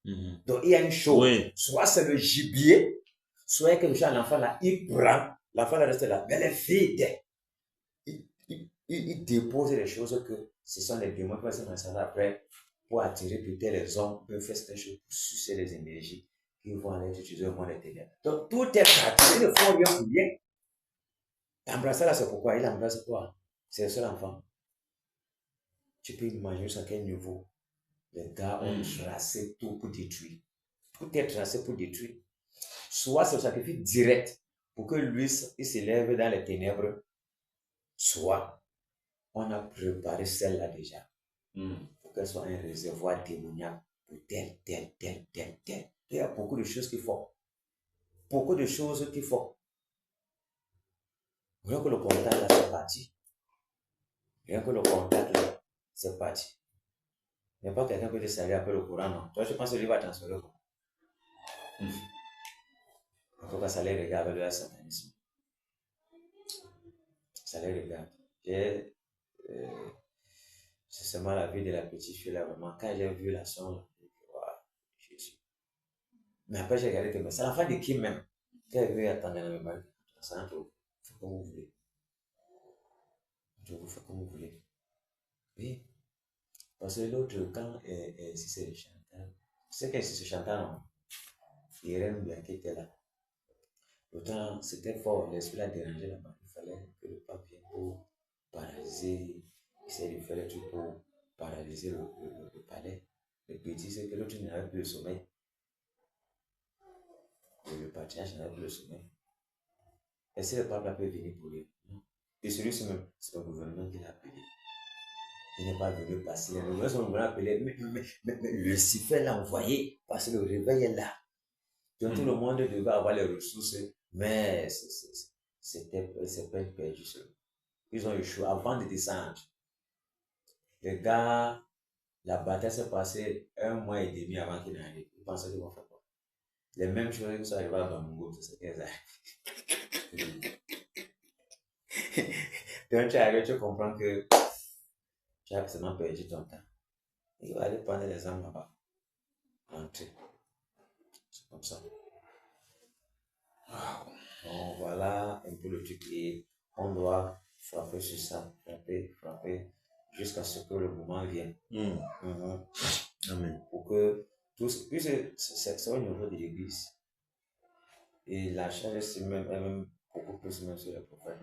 Donc, il y a une chose. Oui. Soit c'est le gibier, soit quelque chose à l'enfant là, il prend, l'enfant là reste là, mais elle est vide. Il dépose les choses que ce sont les démons qui vont se lancer après pour attirer peut-être les hommes, peuvent faire cette chose pour sucer les énergies qui vont aller utiliser au monde des ténèbres. Donc, tout est pratique. Ils ne font rien pour rien. Embrasser là, c'est pourquoi? Il embrasse quoi? C'est le seul enfant. Tu peux imaginer jusqu'à quel niveau les gars ont tracé tout pour détruire. Tout est tracé pour détruire. Soit c'est le sacrifice direct pour que lui, il s'élève dans les ténèbres, soit on a préparé celle-là déjà pour qu'elle soit un réservoir démoniaque pour tel. Il y a beaucoup de choses qu'il faut. Beaucoup de choses qu'il faut. Rien que le contact là, c'est parti. Rien que le contact là, c'est parti. Il n'y a pas quelqu'un qui peut te servir après le courant, non. Toi, je pense que lui va transférer quoi. En tout cas, ça les regarde avec le satanisme. Ça les regarde. C'est seulement la vie de la petite fille là, vraiment. Quand j'ai vu la son là, j'ai dit, mais après j'ai regardé que c'est l'enfant de qui même? Quand elle veut attendre dans le mal, c'est un peu, faites comme vous voulez. Je vous fais comme vous voulez. Oui. Parce que l'autre, quand si c'est le chanteur, c'est que si ce chanteur, non, Irène bien qui était là. Pourtant, c'était fort, l'esprit l'a dérangé là-bas. Il fallait que le pape vienne pour paralyser, essayer de faire le truc pour paralyser le palais. Le petit, c'est que l'autre n'avait plus le sommeil. Et le patriarche n'avait plus le sommeil. Est-ce que le pape peut venir pour lui? Non. Et celui-ci même, c'est le gouvernement qui l'a appelé. Il n'est pas venu passer. Le gouvernement l'a appelé, mais Lucifer l'a envoyé parce que le réveil est là. Donc tout le monde devait avoir les ressources, mais c'est pas perdu seul. Ils ont échoué avant de descendre. Les gars, la bataille s'est passée 1 mois et demi avant qu'ils n'arrivent. Ils pensaient qu'ils vont faire quoi? Les mêmes choses qui sont arrivées à Bamungo, c'est exact. Donc tu arrives, tu comprends que tu as absolument perdu ton temps. Il va aller prendre les armes là-bas. Entrer. C'est comme ça. Wow. Donc voilà un peu le truc et on doit frapper sur ça, frapper jusqu'à ce que le moment vienne. Amen. Pour que tout ce que c'est au niveau de l'église et la charge c'est même beaucoup plus même sur les prophètes,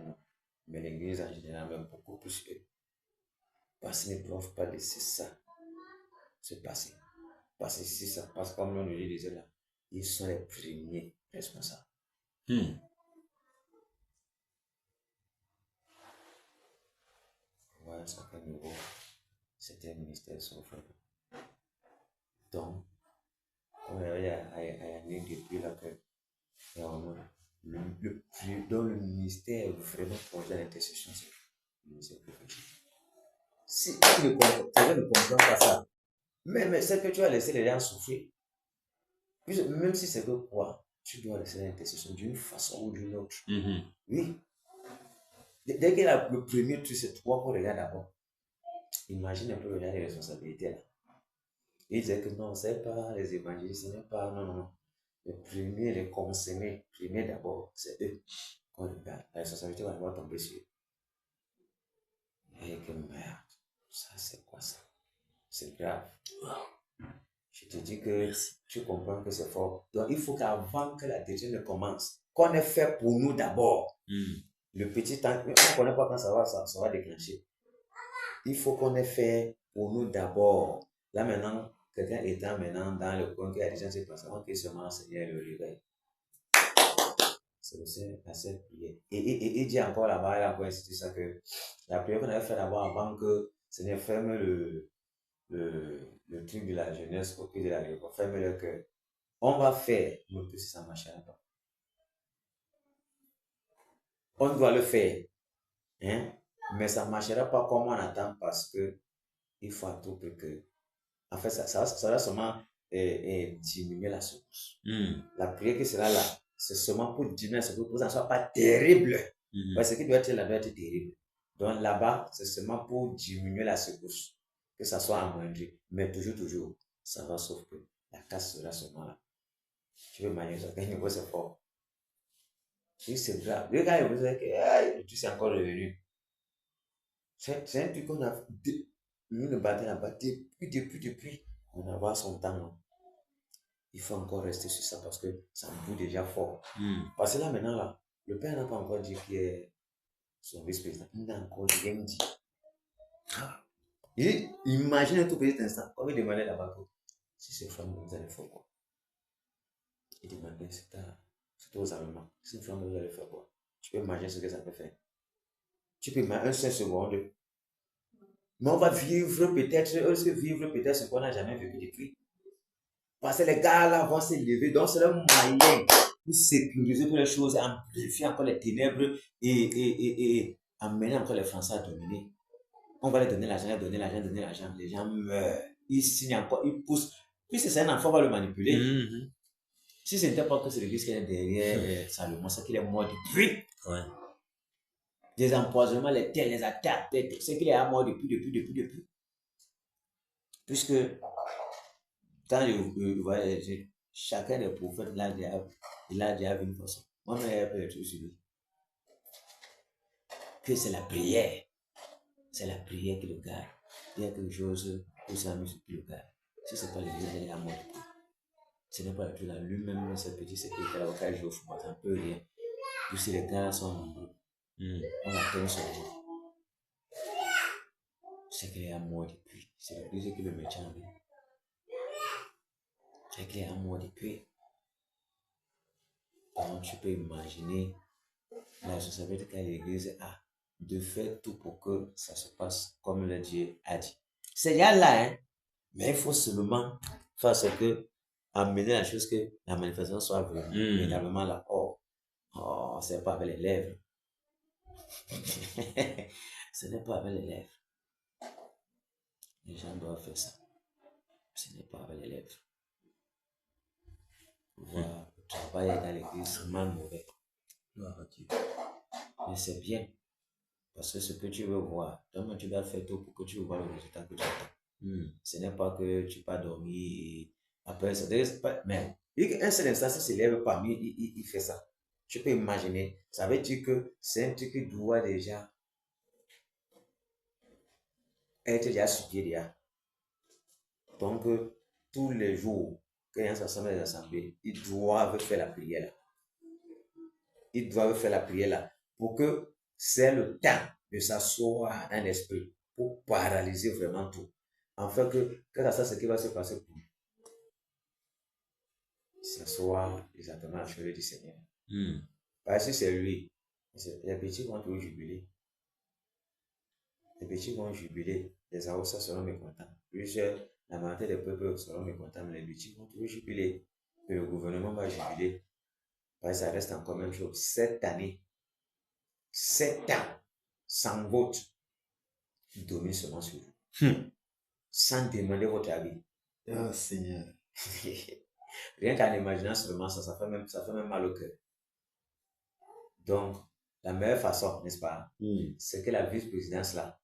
mais l'église en général même beaucoup plus eux. Parce qu'ils ne doivent pas laisser ça se passer. Parce que si ça passe comme on le disait là, ils sont les premiers responsables. Voilà, à quel niveau c'était un ministère souffrant. Donc, il y a depuis là que dans le ministère vraiment projet d'intercession, c'est le ministère prophétique. Si tu ne comprends pas ça, mais c'est que tu vas laisser les gens souffrir. Même si c'est que quoi, tu dois laisser l'intercession d'une façon ou d'une autre. Oui. Dès qu'il y a le premier truc, c'est toi pour regarder d'abord. Imagine un peu les responsabilités là. Il disait que non, c'est pas les évangélistes, ce n'est pas, non. Le premier, les concernés, premier d'abord, c'est eux. Quand on regarde, la responsabilité va devoir tomber sur eux. Et que merde, ça c'est quoi ça? C'est grave. Je te dis que tu comprends que c'est fort. Donc il faut qu'avant que la décision ne commence, qu'on ait fait pour nous d'abord. Le petit temps, on ne connaît pas quand ça va déclencher. il faut qu'on ait fait pour nous d'abord. Là maintenant, quelqu'un étant maintenant dans le coin qui a déjà ses pensants, qui seulement Seigneur le réveil. C'est aussi assez prière. Et il dit encore là-bas, il a encore insisté ça que la prière qu'on avait fait d'abord avant que Seigneur ferme le truc de la jeunesse au pied de la rive, ferme le cœur. On va faire, mais plus ça ne marchera pas. On doit le faire, hein? Mais ça ne marchera pas comme on attend parce que il faut à tout prix que. En fait, ça va seulement diminuer la secousse. La prière qui sera là, c'est seulement pour diminuer la secousse, pour que ça ne soit pas terrible. Parce que ce qui doit être là doit être terrible. Donc là-bas, c'est seulement pour diminuer la secousse, que ça soit amoindri. Mais toujours, ça va sauf que la casse sera seulement là. Tu veux imaginer ça, quel niveau c'est fort. Si c'est grave. Le gars, il vous dit que tu sais encore revenu. C'est un truc qu'on a. Nous le battons là-bas depuis. On va avoir son temps. Là. Il faut encore rester sur ça parce que ça boue déjà fort. Parce que là, maintenant, là, le père n'a pas encore dit qu'il est son vice-président. Il n'a encore rien dit. Imagine un tout petit instant. Comme il demandait là-bas, si c'est flamme, vous allez faire quoi? Il demandait, c'est aux Allemands. Si c'est flamme, vous allez faire quoi? Tu peux imaginer ce que ça peut faire. Tu peux imaginer un seul seconde. Mais on va vivre peut-être ce qu'on n'a jamais vécu depuis. Parce que les gars là vont s'élever, donc c'est le moyen pour sécuriser toutes les choses, amplifier encore les ténèbres et amener encore les Français à dominer. On va leur donner l'argent. Les gens meurent. Ils signent encore, ils poussent. Puis c'est un enfant, on va le manipuler. Si ce n'était pas que c'est l'église qui est derrière Salomon, c'est qu'il est mort depuis. Ouais. Des empoisonnements, les terres, les attaques, c'est qu'il est mort depuis. Puisque quand je vois chacun des prophètes, il a déjà vu une façon. Moi, je peux être sur lui. Que c'est la prière. C'est la prière qui le garde. Il y a quelque chose que ça me qui le garde. Si ce n'est pas l'église, il est à mort. Ce n'est pas le tout là. Lui-même, ce petit secrétaire au cas où je joue au football, ça ne peut rien. Puis si les gars sont nombreux, on attend son jour. C'est qu'il est à mort depuis. C'est l'église qui le met en vie. C'est qu'il est à mort depuis. Donc, tu peux imaginer la responsabilité qu'a l'église a de faire tout pour que ça se passe comme le Dieu a dit. C'est déjà là, hein? Mais il faut seulement faire ce que, amener la chose que la manifestation soit venue. Évidemment, là, c'est pas avec les lèvres. Ce n'est pas avec les lèvres. Les gens doivent faire ça. Ce n'est pas avec les lèvres. Voilà, le travail dans l'église, c'est mal mauvais. Mais c'est bien. Parce que ce que tu veux voir, donc tu dois faire tout pour que tu vois le résultat que tu attends. Ce n'est pas que tu pas dormir et après ça. Mais un seul instant, ça s'élève parmi, il fait ça. Tu peux imaginer. Ça veut dire que c'est un truc qui doit déjà être déjà suivi déjà. Donc, tous les jours, quand il y a des assemblées, ils doivent faire la prière là. Ils doivent faire la prière là pour que c'est le temps de s'asseoir dans l'esprit pour paralyser vraiment tout. Afin que quand ça, ce qui va se passer pour nous, s'asseoir exactement à la chevet du Seigneur. Parce que c'est lui. Les petits vont toujours jubiler. Les petits vont jubiler. Les Aoussa seront mécontents. La majorité des peuples seront mécontents, mais les petits vont toujours jubiler. Et le gouvernement va jubiler. Parce que ça reste encore même chose. 7 années. 7 ans. Sans vote. Ils dominent seulement sur vous. Sans demander votre avis. Oh Seigneur. Rien qu'en imaginant seulement ça, ça fait même mal au cœur. Donc, la meilleure façon, n'est-ce pas, c'est que la vice-présidence là,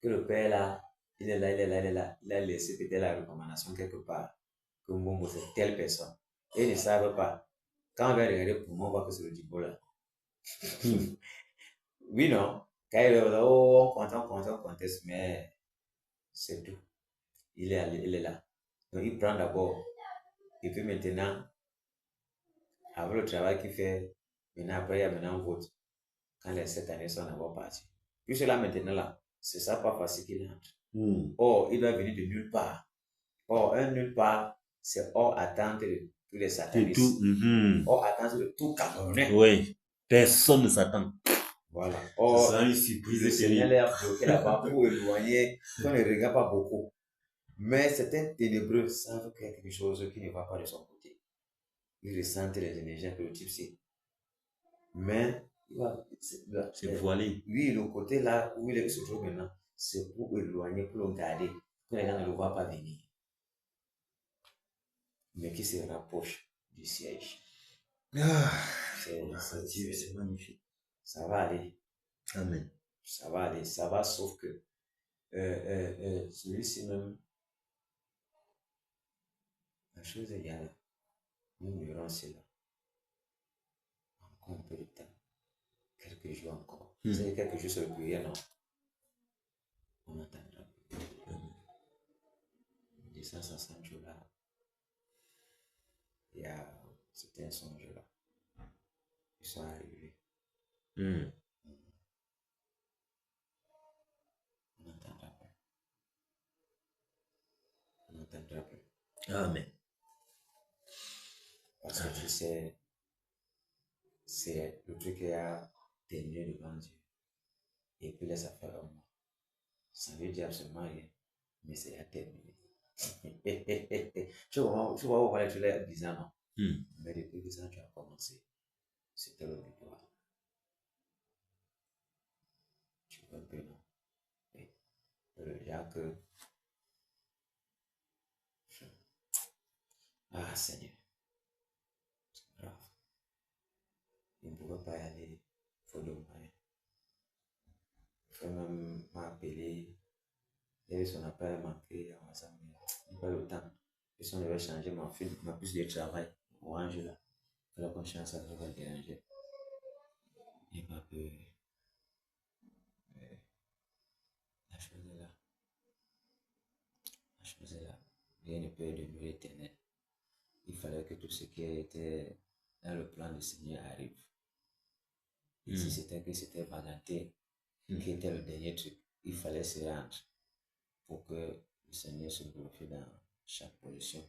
que le père là, il est là, il a laissé peut-être la recommandation quelque part, que Momo c'est telle personne. Et ils ne savent pas. Quand on va regarder pour moi, on voit que c'est le Djibo là. Oui, non. Quand il est là, on conteste, mais c'est tout. Il est là. Donc, il prend d'abord. Et puis maintenant, avec le travail qu'il fait, maintenant, après, il y a maintenant un vote. Quand les 7 années sont d'abord parties. Puis cela maintenant là, c'est ça pas facile qu'il entre. Or, il doit venir de nulle part. Or, un nulle part, c'est hors attente de tous les satanistes. Hors attente de tout Camerounais. Oui, personne ne s'attend. Voilà. Or, le Seigneur l'a bloqué là-bas pour éloigner, qu'on ne regarde pas beaucoup. Mais certains ténébreux savent qu'il y a quelque chose qui ne va pas de son côté. Ils ressentent les énergies que le type c'est. Mais, c'est voilé. Oui, le côté là où il se trouve maintenant, c'est pour éloigner, pour le garder, que les gens ne le voient pas venir. Mais qui se rapproche du siège. C'est magnifique. Ça va aller. Amen. Ça va aller, ça va, sauf que celui-ci même, la chose est là. Nous verrons cela. Encore un peu de temps. Quelques jours encore. Vous avez quelques jours sur le prière, non? On attendra. De ça, 5 jours là. Il y a certains songes là. Ils sont arrivés. On n'entendra pas. On n'entendra pas. Amen. Parce que tu sais, c'est le truc qui a terminé devant Dieu. Et puis laisse faire un mois. Ça veut dire absolument rien. Mais c'est à terminer. Tu vois, pourquoi tu l'as bizarre, non? Mais depuis que ça, tu as commencé, c'était le victoire. Tu vois un peu, non? Oui. Jacques. Ah, Seigneur. C'est grave. Il ne pouvait pas y aller. Il faut le moyen. Il faut même m'appeler. Et son appel manqué. Il n'y a pas le temps. Et si on devait changer ma puce de travail, orange là, que la conscience ça va déranger. Il n'y a pas peur. La chose est là. La chose est là. Rien ne peut demeurer éternel. Il fallait que tout ce qui était dans le plan du Seigneur arrive. Et si c'était Valentin qui était le dernier truc, il fallait se rendre pour que le Seigneur se glorifie dans chaque position.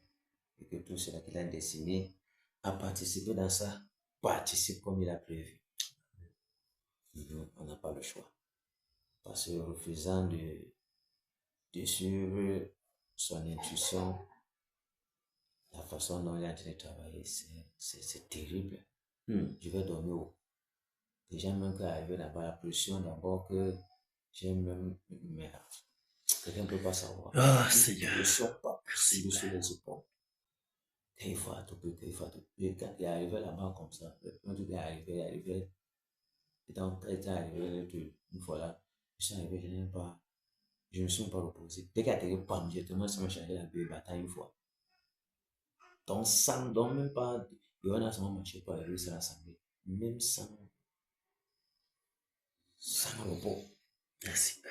Et que tout cela qu'il a destiné à participer dans ça, participe comme il a prévu. On n'a pas le choix. Parce que refusant de suivre son intuition, la façon dont il est en train de travailler, c'est terrible. Je vais dormir où? Déjà même qu'arriver là-bas, la pression d'abord que j'ai même merde. Quelqu'un ne peut pas savoir. Ah, Seigneur. Pression pas possible sur les épaules. Il faut tout peu, il faut tout peu. Et quand il est arrivé là-bas comme ça, quand il est arrivé. Il est arrivé une fois là, je suis arrivé, je ne me suis même pas reposé. Dès qu'il a été pam, j'ai tellement ça m'a changé la vie, bataille une fois. Donc, sans, donc même pas, il y en a seulement marché pour arriver sur l'assemblée. Même sans repos. Merci.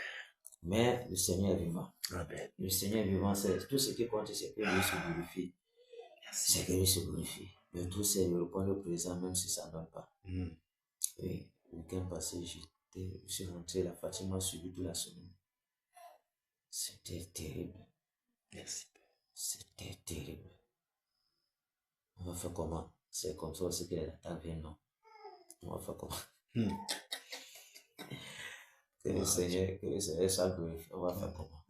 Mais le Seigneur est vivant. Amen. Le Seigneur est vivant, c'est tout ce qui compte, c'est que lui se glorifie. C'est que lui se glorifie. Le tout, c'est le point le présent, même si ça ne donne pas. Oui, le week-end passé, je suis rentré, la fatigue m'a suivi toute la semaine. C'était terrible. Merci. C'était terrible. On va faire comment? C'est comme ça aussi que les attaques viennent, non? On va faire comment? Que le Seigneur soit glorifié. On va faire comment?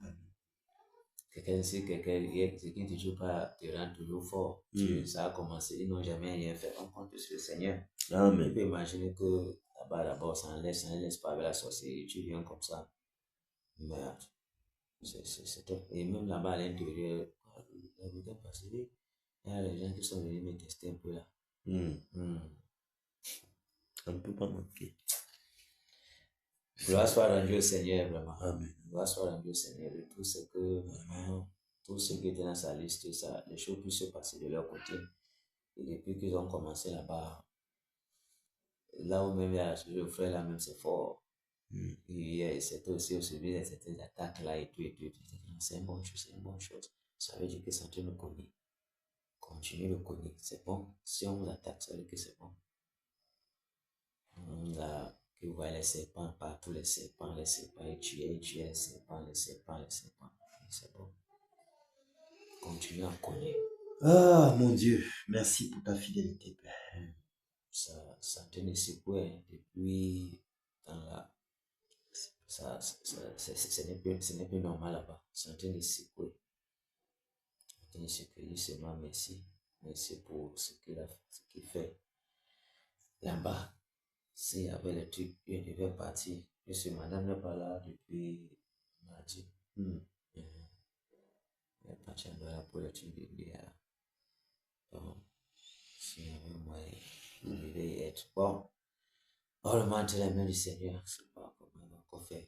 Quelqu'un qui ne toujours pas te rend toujours fort. Ça a commencé, ils n'ont jamais rien fait. On compte sur le Seigneur. Amen. Tu peux imaginer que là-bas, d'abord, ça ne laisse pas avec la sorcellerie. Tu viens comme ça. Merde. C'est top. Et même là-bas, à l'intérieur, le week-end passé, il y a des gens qui sont venus me tester un peu là. Ça ne peut pas manquer. Gloire soit rendue au Seigneur, vraiment. Amen. Gloire soit rendue au Seigneur. De tout ce que, vraiment, tout ce qui était dans sa liste, ça, les choses puissent se passer de leur côté. Et depuis qu'ils ont commencé là-bas, là où même il y a le frère là, même c'est fort. Et c'était aussi au suivi de certaines attaques là et tout. C'est une bonne chose, c'est une bonne chose. Ça veut dire que c'est en train de cogner. Continuez de cogner, c'est bon. Si on vous attaque, ça veut dire que c'est bon. On a Il voit les serpents partout, les serpents, il tuait les serpents. Et c'est bon. Continue à connaître. Ah, mon Dieu, merci pour ta fidélité, Père. Ça tenait secoué depuis dans la... ce n'est plus normal là-bas. Ça tenait secoué. Il seulement merci. Merci pour ce qu'il fait. Là-bas, s'il y avait les trucs, il devait partir. Puisque madame n'est pas là depuis mardi. Elle est partie en dehors pour les trucs de l'IA. Donc, s'il y avait moyen, il devait y être. Bon, on le manque les mains du Seigneur. C'est pas comment il va encore faire.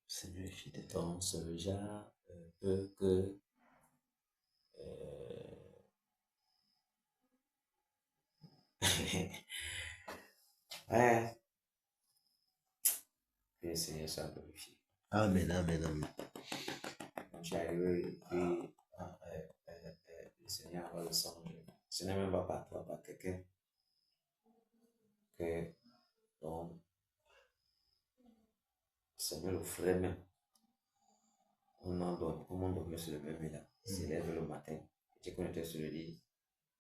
Seigneur est fidèle. Donc, ce genre peut que ouais. Que le Seigneur soit glorifié. Amen, amen, amen. Quand j'ai arrivé, et puis le Seigneur va le songe. Ce n'est même pas par toi, par quelqu'un. Que donc, le Seigneur le ferait même. On dormait sur le même lit là. Il s'élève le matin. Tu connais sur le lit.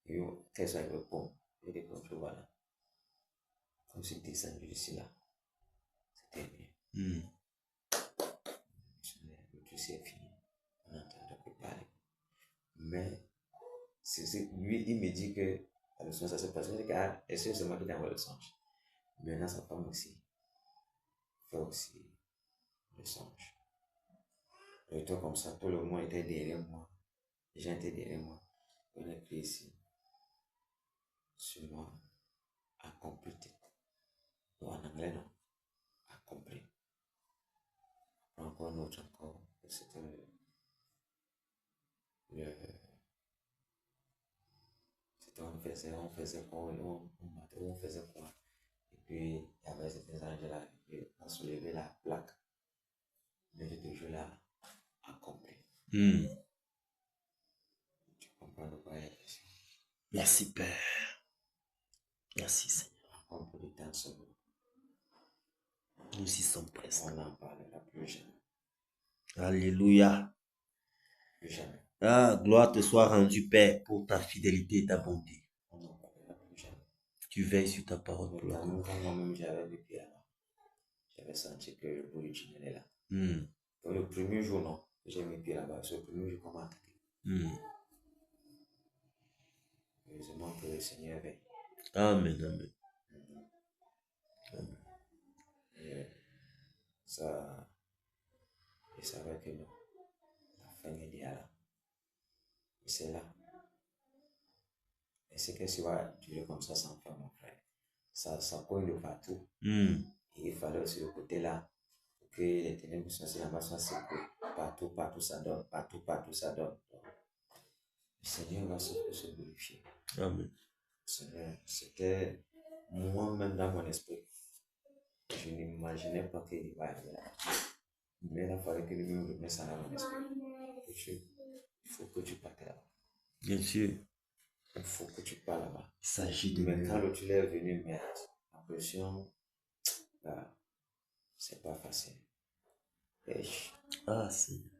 Et qu'est-ce qu'il répond? Il dit comme je voilà. Comme si descendu ici là. C'était bien. Le tout c'est fini. On n'entendait plus parler. Mais lui, il me dit que la leçon, ça s'est passé. Il dit que est-ce que c'est moi qui t'envoie le songe? Maintenant, sa femme aussi fait aussi le songe. Et tout comme ça, tout le monde était derrière moi. Les gens étaient derrière moi. On est pris ici. Sur moi. Accompli. En anglais, non. Accompli. Encore un autre encore. C'était on faisait quoi, on faisait quoi. Et puis, il y avait certains anges-là qui ont soulevé la plaque. Mais j'ai toujours là, accompli. Tu comprends de quoi il est question? Merci, Père. Merci, Seigneur. Un peu de temps seulement. Nous y sommes presque. On n'en parlera plus jamais. Alléluia. Plus jamais. Ah, gloire te soit rendue, Père, pour ta fidélité et ta bonté. On n'en parlera plus jamais. Tu veilles sur ta parole pour la gloire. Quand moi-même j'avais vu pied là-bas, j'avais senti que le bout du tunnel est là. Donc, le premier jour, non, j'ai mis pied là-bas. C'est le premier jour qu'on m'a attaqué. Heureusement que le Seigneur veille. Amen, amen. Amen. Et ça, je savais que non, la fin est là. Et c'est là. Et c'est que ça va durer comme ça sans faire, mon frère. Ça cogne de partout. Et il fallait aussi le côté là, pour que les ténèbres soient là-bas, soient secouées. Partout ça donne. Partout ça donne. Donc, le Seigneur va se glorifier. Amen. Seigneur, c'était moi-même dans mon esprit. Je n'imaginais pas qu'il va arriver là. Mais il a fallu que lui-même remette ça dans mon esprit. Il faut que tu partes là-bas. Bien sûr. Il faut que tu partes là-bas. Il s'agit de mais quand le tunnel est venu, mais la pression, là, c'est pas facile. Ah, Seigneur.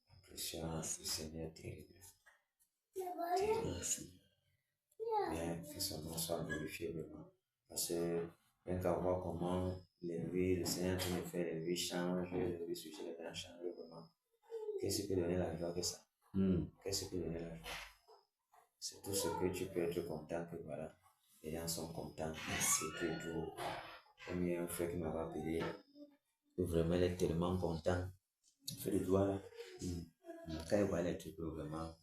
La pression, Seigneur, terrible. Ah, Seigneur. Bien que son nom soit glorifié vraiment. Parce que rien qu'à voir comment les vies, le Seigneur qui me fait les vies changent, les vies sur les gens changent vraiment. Qu'est-ce qui peut donner la joie que ça? Qu'est-ce qui peut donner la joie? C'est tout ce que tu peux être content que voilà, les gens sont contents. Merci que tout. Comme il y a un frère qui m'avait appelé, que vraiment il est tellement content. Il fait le doigt là. Quand il voit les trucs vraiment.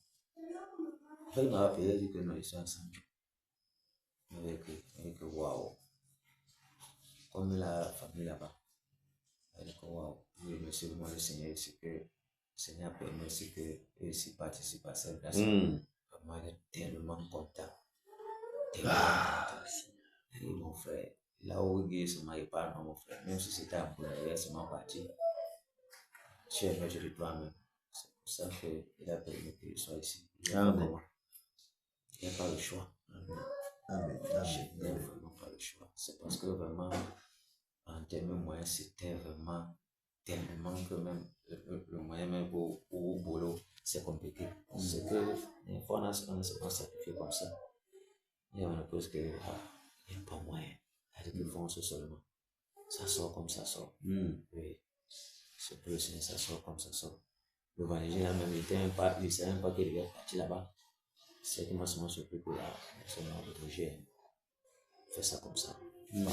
Il m'a appelé, il dit que non, ils sont ensemble. Avec waouh. Comme la famille là-bas. Avec waouh. Je remercie vraiment le Seigneur, c'est que le Seigneur permet aussi que eux aussi participent à cette grâce. Vraiment, il est tellement content. Et mon frère, là où il est seulement, il parle, mon frère. Même si c'était un peu, il est seulement parti. Tu es maître de toi-même. C'est pour ça qu'il a permis que je sois ici. Amen. Il n'y a pas le choix. Amen. Je n'ai vraiment pas le choix. C'est parce que vraiment, en termes moyens, c'était vraiment tellement que même le moyen même pour au boulot, c'est compliqué. Parce que des fois, on se sacrifie comme ça. Et on pose que, il n'y a pas moyen. C'est qu'ils font ce seulement. Ça sort comme ça sort. Oui. C'est plus ça sort comme ça sort. Le Valégien là même, il ne savait même pas qu'il était parti là-bas. C'est que moi, seulement surpris que là, c'est mon projet. Fait ça comme ça. Et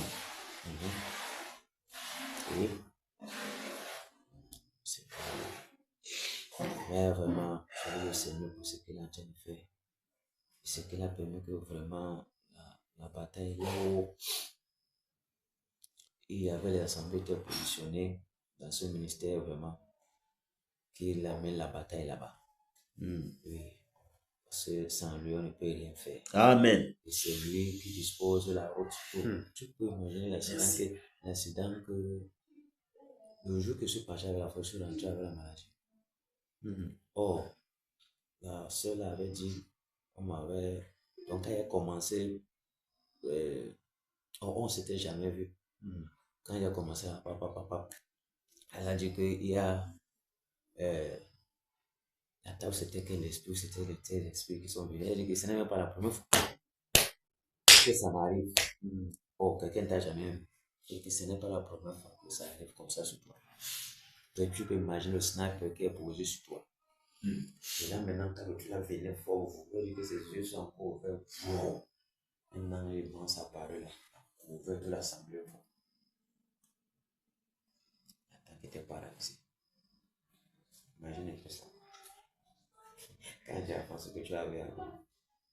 c'est pas. Mais vraiment, je veux le Seigneur pour ce qu'il a en train de faire. Ce qu'il a permis que vraiment la bataille là où il y avait les assemblées étaient positionnées dans ce ministère vraiment, qu'il amène la bataille là-bas. Oui. Parce que sans lui, on ne peut rien faire. Amen. Et c'est lui qui dispose de la route. Tu peux imaginer l'accident que le jour que je suis parti avec la force, je suis rentré avec la maladie. Or, la soeur avait dit, on m'avait. Donc, quand elle a commencé, on ne s'était jamais vu. Quand il a commencé à papa, elle a dit qu'il y a. La table, c'était que l'esprit, c'était les esprits qui sont venus. Elle a dit que ce n'est même pas la première fois que ça m'arrive. Oh, quelqu'un t'a jamais vu. Et que ce n'est pas la première fois que ça arrive comme ça sur toi. Donc, tu peux imaginer le sniper qui est posé sur toi. Et là, maintenant, quand tu l'as venu fort, vous voyez que ses yeux sont encore ouverts. Maintenant, il commence à parler là. Ouvert de l'assemblée. La tête était paralysée. Imaginez tout ça. Quand tu as pensé que tu avais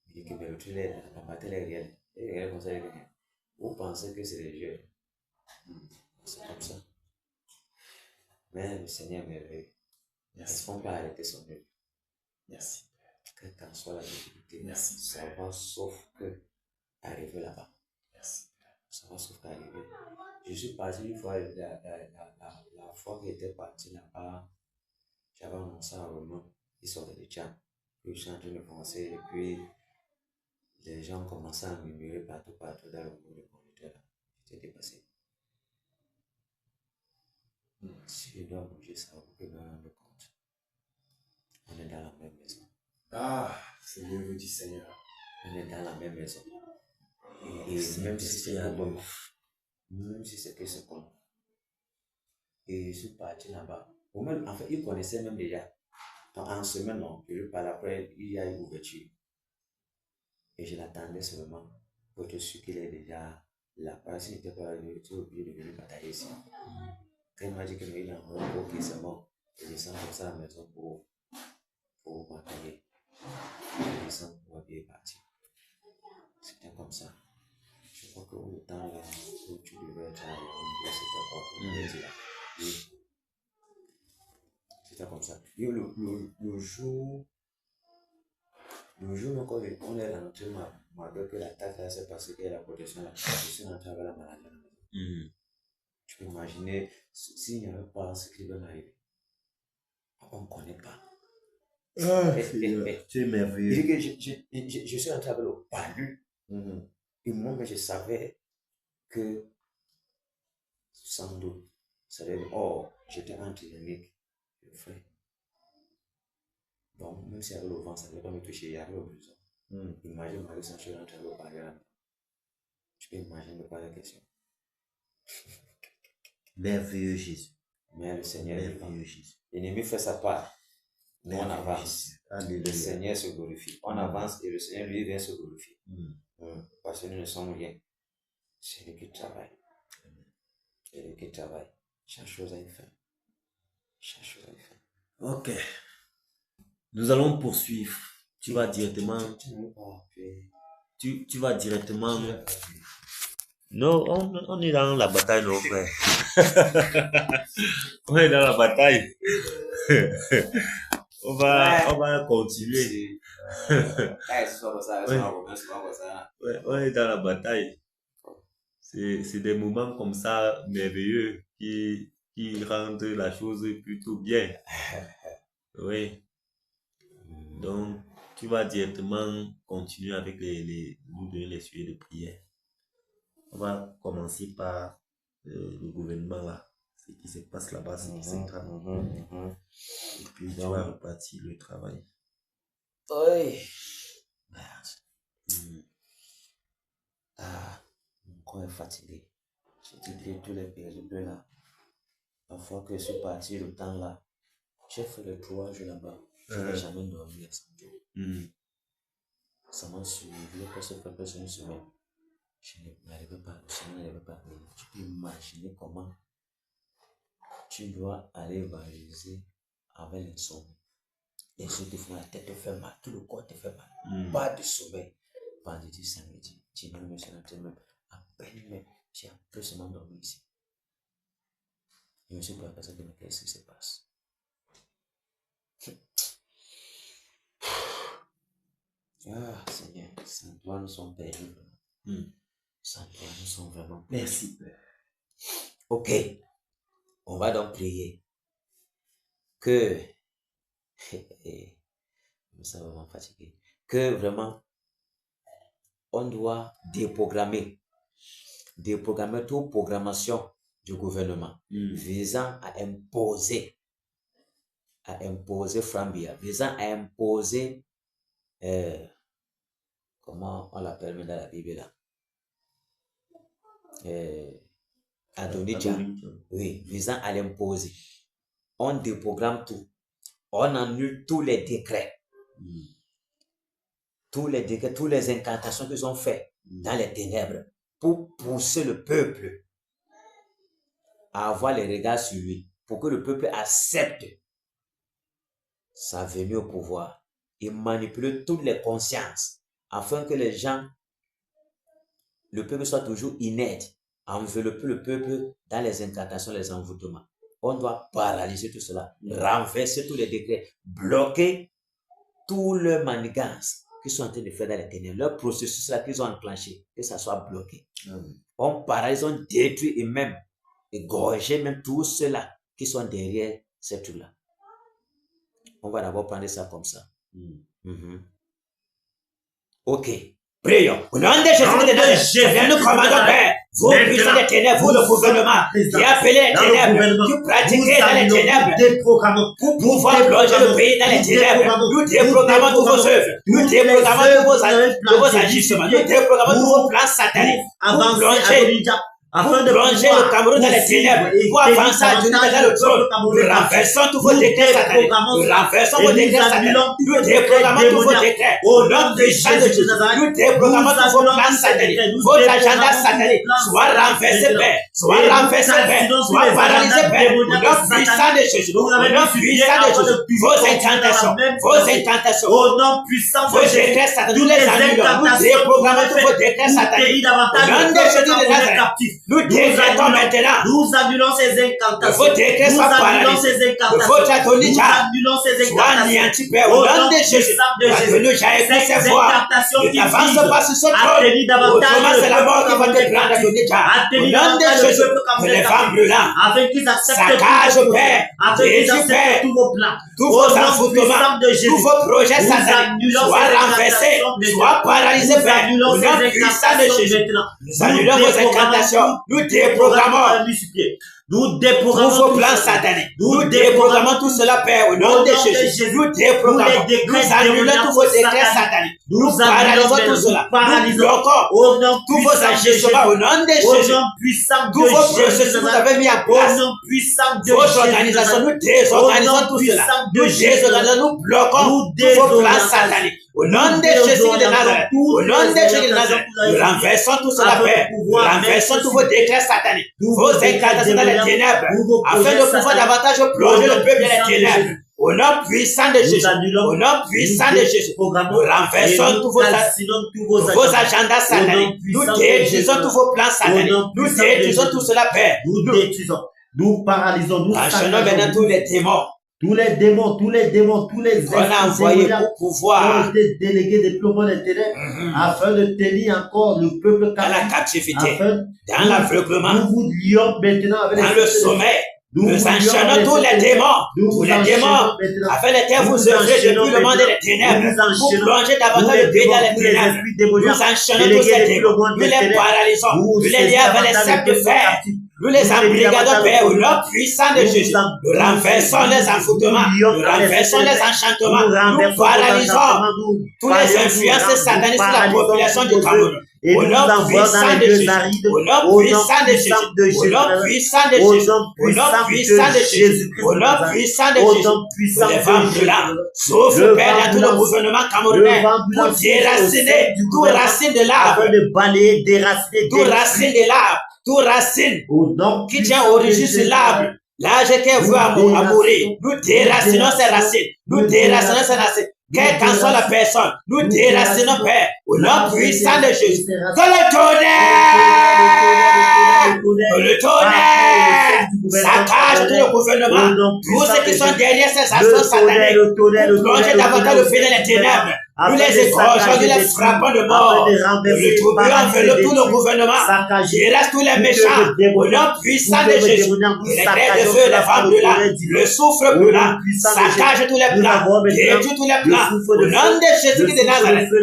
dit que la bataille est réelle. Et réelle comme ça, elle est réelle. Vous pensez que c'est des jeux. C'est comme ça. Mais le Seigneur est merveilleux. Est-ce qu'on peut arrêter son œuvre? Merci. Quelle qu'en soit la difficulté, Merci. ça va sauf que arriver là-bas. Merci. Ça va sauf qu'arriver. Je suis parti une fois, la fois que j'étais parti là-bas, j'avais annoncé à Romain, il sortait de Tchad. Puis je suis en train de penser, et puis les gens commençaient à murmurer partout dans le monde qu'on était là. J'étais dépassé. Si je dois bouger, ça va beaucoup me rendre compte. On est dans la même maison. Ah, c'est l'œuvre du Seigneur. On est dans la même maison. Et même si c'est commun, même si c'est que c'est commun. Et je suis parti là-bas. En fait, ils connaissaient même déjà. Donc, en semaine, non, je lui parle après, il y a une ouverture. Et je l'attendais seulement pour être sûr qu'il est déjà là-bas. S'il n'était pas là, il était obligé de venir batailler ici. Quand il m'a dit que il est en mode, ok, c'est bon. Je descends comme ça à la maison pour batailler. Je descends pour bien partir. C'était comme ça. Je crois que le temps là où tu devais être à Yaoundé, c'était pas pour là. Oui. C'était comme ça. Et le jour quand on est rentré, ma belle, que l'attaque là s'est passée, et la protection là, je suis rentré avec la maladie à la maison. Tu peux imaginer s'il n'y avait pas ce qui va m'arriver. On ne connaît pas. Tu es merveilleux. Je suis rentré avec le palu. Et moi, je savais que sans doute, ça veut dire, oh, j'étais antigénique, le frère. Donc, même si avec le vent, ça ne devait pas me toucher, il y avait le besoin. Imagine, Marie, sans je suis rentré avec le palu. Tu peux imaginer pas la question. Merveilleux Jésus. Mais le Seigneur est merveilleux Jésus. L'ennemi fait sa part. Nous, on avance. Alléluia. Le Seigneur se glorifie. On avance et le Seigneur, lui, vient se glorifier. Parce que nous ne sommes rien. C'est lui qui travaille. C'est lui qui travaille. Chaque chose a une fin. Chaque chose a une fin. Ok. Nous allons poursuivre. Tu vas directement. Tu vas directement. Non, on est dans la bataille, non, frère. On est dans la bataille. On va continuer. On est dans la bataille. C'est des moments comme ça merveilleux qui rendent la chose plutôt bien. Oui. Donc, tu vas directement continuer avec nous donner les sujets de prière. On va commencer par le gouvernement là. Ce qui se passe là-bas, c'est qui s'écrase. Et puis tu vas repartir le travail. Oui. Merde. Mon corps est fatigué. J'ai quitté tous les périples là. La fois que je suis parti le temps là, j'ai fait le 3 jours là-bas. Je n'ai jamais dormi à 5 jours. Ça m'a suivi, presque une semaine. Je n'arrivais pas, venir. Tu peux imaginer comment tu dois aller évangéliser avec l'insomnie. Les yeux te font, la tête te fait mal, tout le corps te fait mal. Pas de sommeil. Vendredi, samedi, dimanche, même à peine même, j'ai un peu seulement dormi ici. Je me suis pas passé de me qu'est-ce qui se passe. Ah, Seigneur, sans toi nous sommes terribles. Sans toi nous sommes vraiment. Merci, Père. Ok, on va donc prier que, je me sens vraiment fatigué, que vraiment on doit déprogrammer toute programmation du gouvernement visant à imposer Frambia, visant à imposer comment on l'appelle dans la Bible là, Adonija, oui, visant à l'imposer. On déprogramme tout, on annule tous les décrets, tous les incantations qu'ils ont fait dans les ténèbres pour pousser le peuple à avoir les regards sur lui, pour que le peuple accepte sa venue au pouvoir et manipule toutes les consciences afin que le peuple soit toujours inerte, envelopper le peuple dans les incantations, les envoûtements. On doit paralyser tout cela, renverser tous les décrets, bloquer tout le manigance qu'ils sont en train de faire dans les ténèbres, leur processus là qu'ils ont enclenché, que ça soit bloqué. On paralyse, on détruit et même égorger même tous ceux-là qui sont derrière ces trucs-là. On va d'abord prendre ça comme ça. Ok. Prions. Au nom de Jésus, nous commandons, Père, vous puissants des ténèbres, vous le gouvernement, qui appelez les ténèbres, qui pratiquez dans les ténèbres, pour pouvoir plonger le pays dans les ténèbres. Nous déprogrammons tous vos œuvres, nous déprogrammons tous vos agissements, nous déprogrammons tous vos plans sataniques, pour plonger le Cameroun dans les ténèbres, pour avancer à Dieu dans le trône. Nous renversons tous vos décrets sataniques, nous renversons vos décrets sataniques, nous déprogrammons tous vos décrets, au nom de Jésus, nous déprogrammons tous vos plans sataniques, vos agendas sataniques, soit renversés, Père, soit renversés, Père, soit paralysés, Père, au nom puissant de Jésus, au nom puissant de Jésus, vos incantations, au nom puissant de Jésus, vos décrets sataniques, nous les annulons, nous déprogrammons tous vos décrets sataniques, au nom de Jésus de Nazareth. Nous décrétons maintenant. Nous annulons ces incantations. Vos décrets soient paralysés. Votre Adonija soit anéanti, Père, au nom de Jésus. Nous j'ai écouté ces voix. Ne t'avance pas sur ce trône. Autrement, c'est la mort qui va te prendre, Adonija. Au nom de Jésus, que les femmes brûlantes saccagent, Père, Jésus, Père, tous vos envoûtements, tous vos projets sataniques soient renversés, soient paralysés, Père, au nom puissant de Jésus. Nous annulons vos incantations. Nous déprogrammons tous vos plans sataniques. Nous déprogrammons tout cela, Père, au nom de Jésus. Nous déprogrammons. Nous annulons tous vos décrets sataniques. Nous paralysons tout cela. Nous bloquons tous vos agissements au nom de Jésus. Tous vos processus que vous avez mis en place. Votre organisation, nous désorganisons tout cela. Nous désorganisons, nous bloquons tous vos plans sataniques. Au nom de Jésus de Nazareth, au nom de Jésus de Nazareth, nous renversons tout cela, Père. Nous renversons tous vos décrets sataniques, vos incantations dans les ténèbres, afin de pouvoir davantage plonger le peuple dans les ténèbres. Au nom puissant de Jésus, au nom puissant de Jésus, nous renversons tous vos agendas sataniques. Nous détruisons tous vos plans sataniques. Nous détruisons tout cela, Père. Nous paralysons, nous enchaînons maintenant tous les démons. Tous les démons, tous les on a envoyé pour pouvoir ont été délégués depuis le monde des ténèbres afin de tenir encore le peuple dans la captivité, dans l'aveuglement, nous vous lions maintenant avec dans le sommeil. Nous enchaînons tous les démons, afin de vous œuvrer depuis le monde des ténèbres, pour plonger davantage le pays dans les ténèbres. Nous enchaînons tous ces démons, nous les paralysons, nous les lions avec les sacs de fer. Nous les embrigadons, Père, au nom puissant de Jésus. Nous renversons les envoûtements, nous renversons les enchantements, nous paralysons tous les influences satanistes sur la population du Cameroun. Au nom puissant de Jésus, au nom puissant de Jésus, au nom puissant de Jésus, au nom puissant de Jésus, au nom puissant de Jésus, les femmes blancs, souffle Père dans tout le gouvernement camerounais pour déraciner tout racine de l'arbre, tout racine de l'arbre, tout racine qui tient origine sur l'arbre. L'âge qui veut à mourir, nous déracinons ces racines, nous déracinons ces racines. Quelle qu'en soit la personne, nous déracinons, Père, au nom puissant de Jésus. Que le tonnerre saccage tout le gouvernement, tous ceux qui sont derrière ces actions sataniques, plongez davantage le feu dans les ténèbres. Nous les égorgeons, nous les frappons de mort. Le tourbillon enveloppe tout le gouvernement. Il reste tous les méchants. Au nom puissant de Jésus. Et les grèves de feu, les femmes brûlantes, le souffle brûlant, saccage tous les plans, détruit tous les plans. Au nom de Jésus de Nazareth. Au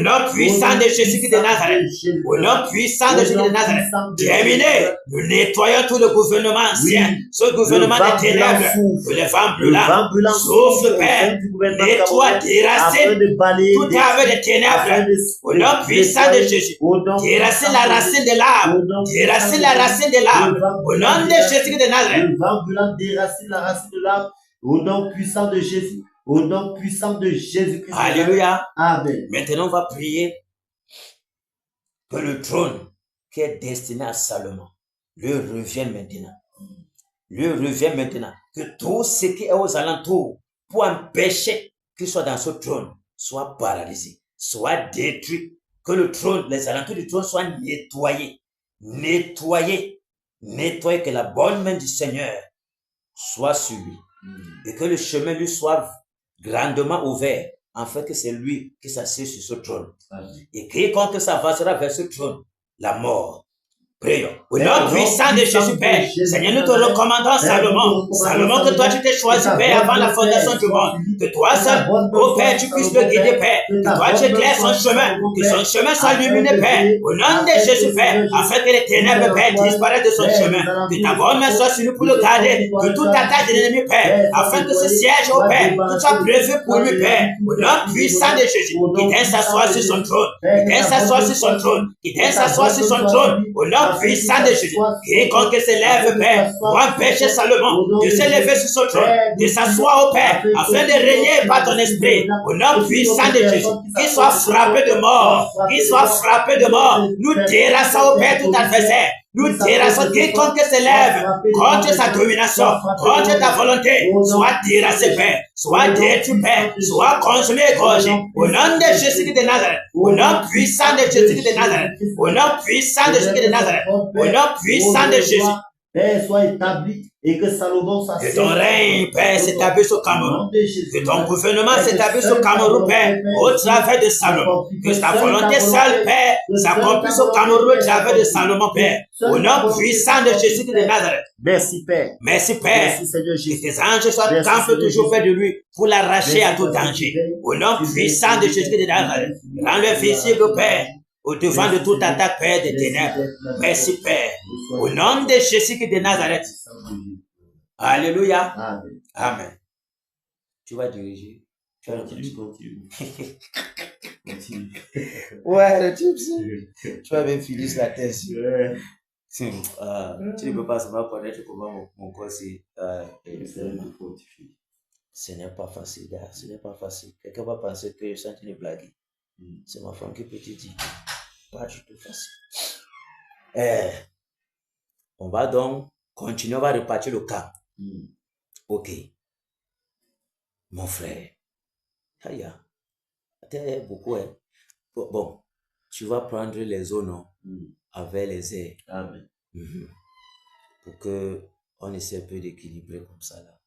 nom puissant de Jésus de Nazareth. Au nom puissant de Jésus de Nazareth. Terminé. Nous nettoyons tout le gouvernement ancien. Ce gouvernement des ténèbres. Les femmes brûlantes. Souffle, Père. Nettoie. Déracine tout arbre de ténèbres au nom puissant de Jésus. Déracine la racine de l'arbre. Déracine la racine de l'arbre au nom de Jésus de Nazareth. Déracine la racine de l'arbre au nom puissant de Jésus. Au nom puissant de Jésus. Alléluia. Amen. Maintenant, on va prier que le trône qui est destiné à Salomon lui revienne maintenant. Lui revienne maintenant. Que tout ce qui est aux alentours pour empêcher qu'il soit dans ce trône, soit paralysé, soit détruit, que le trône, les alentours du trône soient nettoyés, que la bonne main du Seigneur soit sur lui, et que le chemin lui soit grandement ouvert, afin que c'est lui qui s'assied sur ce trône. Et quiconque s'avancera vers ce trône, la mort. Prions. Au nom puissant de Jésus, Père, Seigneur, nous te recommandons Salomon. Salomon, que toi tu t'es choisi, Père, avant la fondation du monde. Que toi seul, ô Père, tu puisses le guider, Père. Que toi tu éclaires son chemin. Que son chemin soit illuminé, Père. Au nom de Jésus, Père, afin que les ténèbres, Père, disparaissent de son chemin. Que ta bonne main soit sur nous pour le garder. Que toute attaque de l'ennemi, Père, afin que ce siège, ô Père, tout soit prévu pour lui, Père. Au nom puissant de Jésus, qu'il vienne s'asseoir sur son trône. Qu'il vienne s'asseoir sur son trône. Qu'il vienne s'asseoir sur son trône. Au nom puissant de Jésus, quiconque s'élève, Père, pour empêcher Salomon de s'élever sur son trône, de s'asseoir au Père, afin de régner par ton esprit, au nom puissant de Jésus, qu'il soit frappé de mort, qu'il soit frappé de mort. Nous terrassons au Père tout adversaire. Nous terrassons quiconque s'élève contre sa domination, contre ta volonté, soit terrassé, Père, soit détruit, Père, soit consumé et gorgé. Au nom de Jésus de Nazareth, au nom puissant de Jésus de Nazareth, au nom puissant de Jésus de Nazareth, au nom puissant de Jésus. Père, soit établi et que Salomon s'assied. Que ton règne, Père, s'établisse au Cameroun. Que ton gouvernement s'établisse au Cameroun, Père, au travers de Salomon. Que ta volonté seule, Père, s'accomplisse au Cameroun au travers de Salomon, Père. Au nom puissant de Jésus de Nazareth. Merci, Père. Merci, Père. Merci, Seigneur Jésus. Que tes anges soient campés toujours près de lui pour l'arracher à tout danger. Au nom puissant de Jésus de Nazareth. Rends-le visible, Père, au devant de toute attaque, Père, des ténèbres. Merci, Père. Au nom de Jésus de Nazareth. Alléluia. Amen. Amen. Tu vas diriger. Tu vas Continue. Ouais, le type, tu vas bien finir la thèse. Tu ne peux pas seulement connaître comment mon corps c'est. Ce n'est pas facile, gars. Ce n'est pas facile. Quelqu'un va penser que je suis en train de blaguer. C'est ma femme qui peut te dire. Pas du tout facile. On va donc continuer, on va repartir le cas. Ok. Mon frère. Aïe. T'es beaucoup, hein. Bon, tu vas prendre les zones avec les airs. Amen. Pour que on essaie un peu d'équilibrer comme ça là.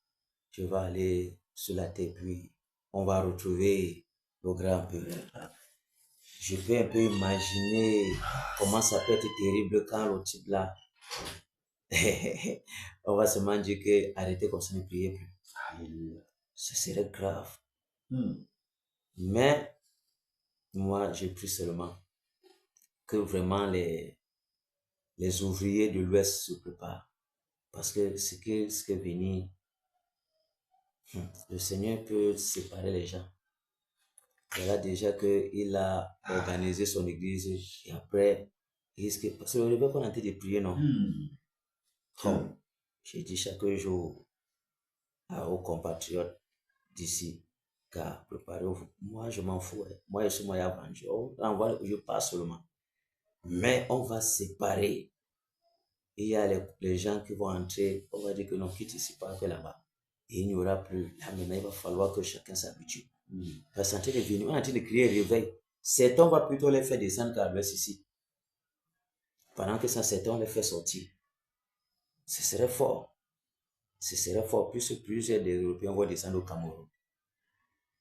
Tu vas aller sur la tête, puis on va retrouver le grand peu. Je peux un peu imaginer comment ça peut être terrible quand le type là, on va seulement dire que arrêtez comme ça, ne priez plus. Ce serait grave. Mais moi, j'ai pris seulement que vraiment les les ouvriers de l'Ouest se préparent. Parce que ce que venir, le Seigneur peut séparer les gens. Voilà déjà qu'il a organisé son église et après, parce que le réveil qu'on a en train de prier, non? J'ai dit chaque jour aux compatriotes d'ici qu'à préparer. Moi, je m'en fous. Moi, je suis moyen vendu. Je passe seulement. Mais on va séparer. Il y a les gens qui vont entrer. On va dire que non, quitte ici, pas que là-bas. Et il n'y aura plus. Là, maintenant, il va falloir que chacun s'habitue. Parce qu'on est en train de venir, on est en train de crier réveil. Certains, on va plutôt les faire descendre à l'ouest ici. Pendant que certains, on les fait sortir. Ce serait fort. Ce serait fort. Plusieurs des Européens vont descendre au Cameroun.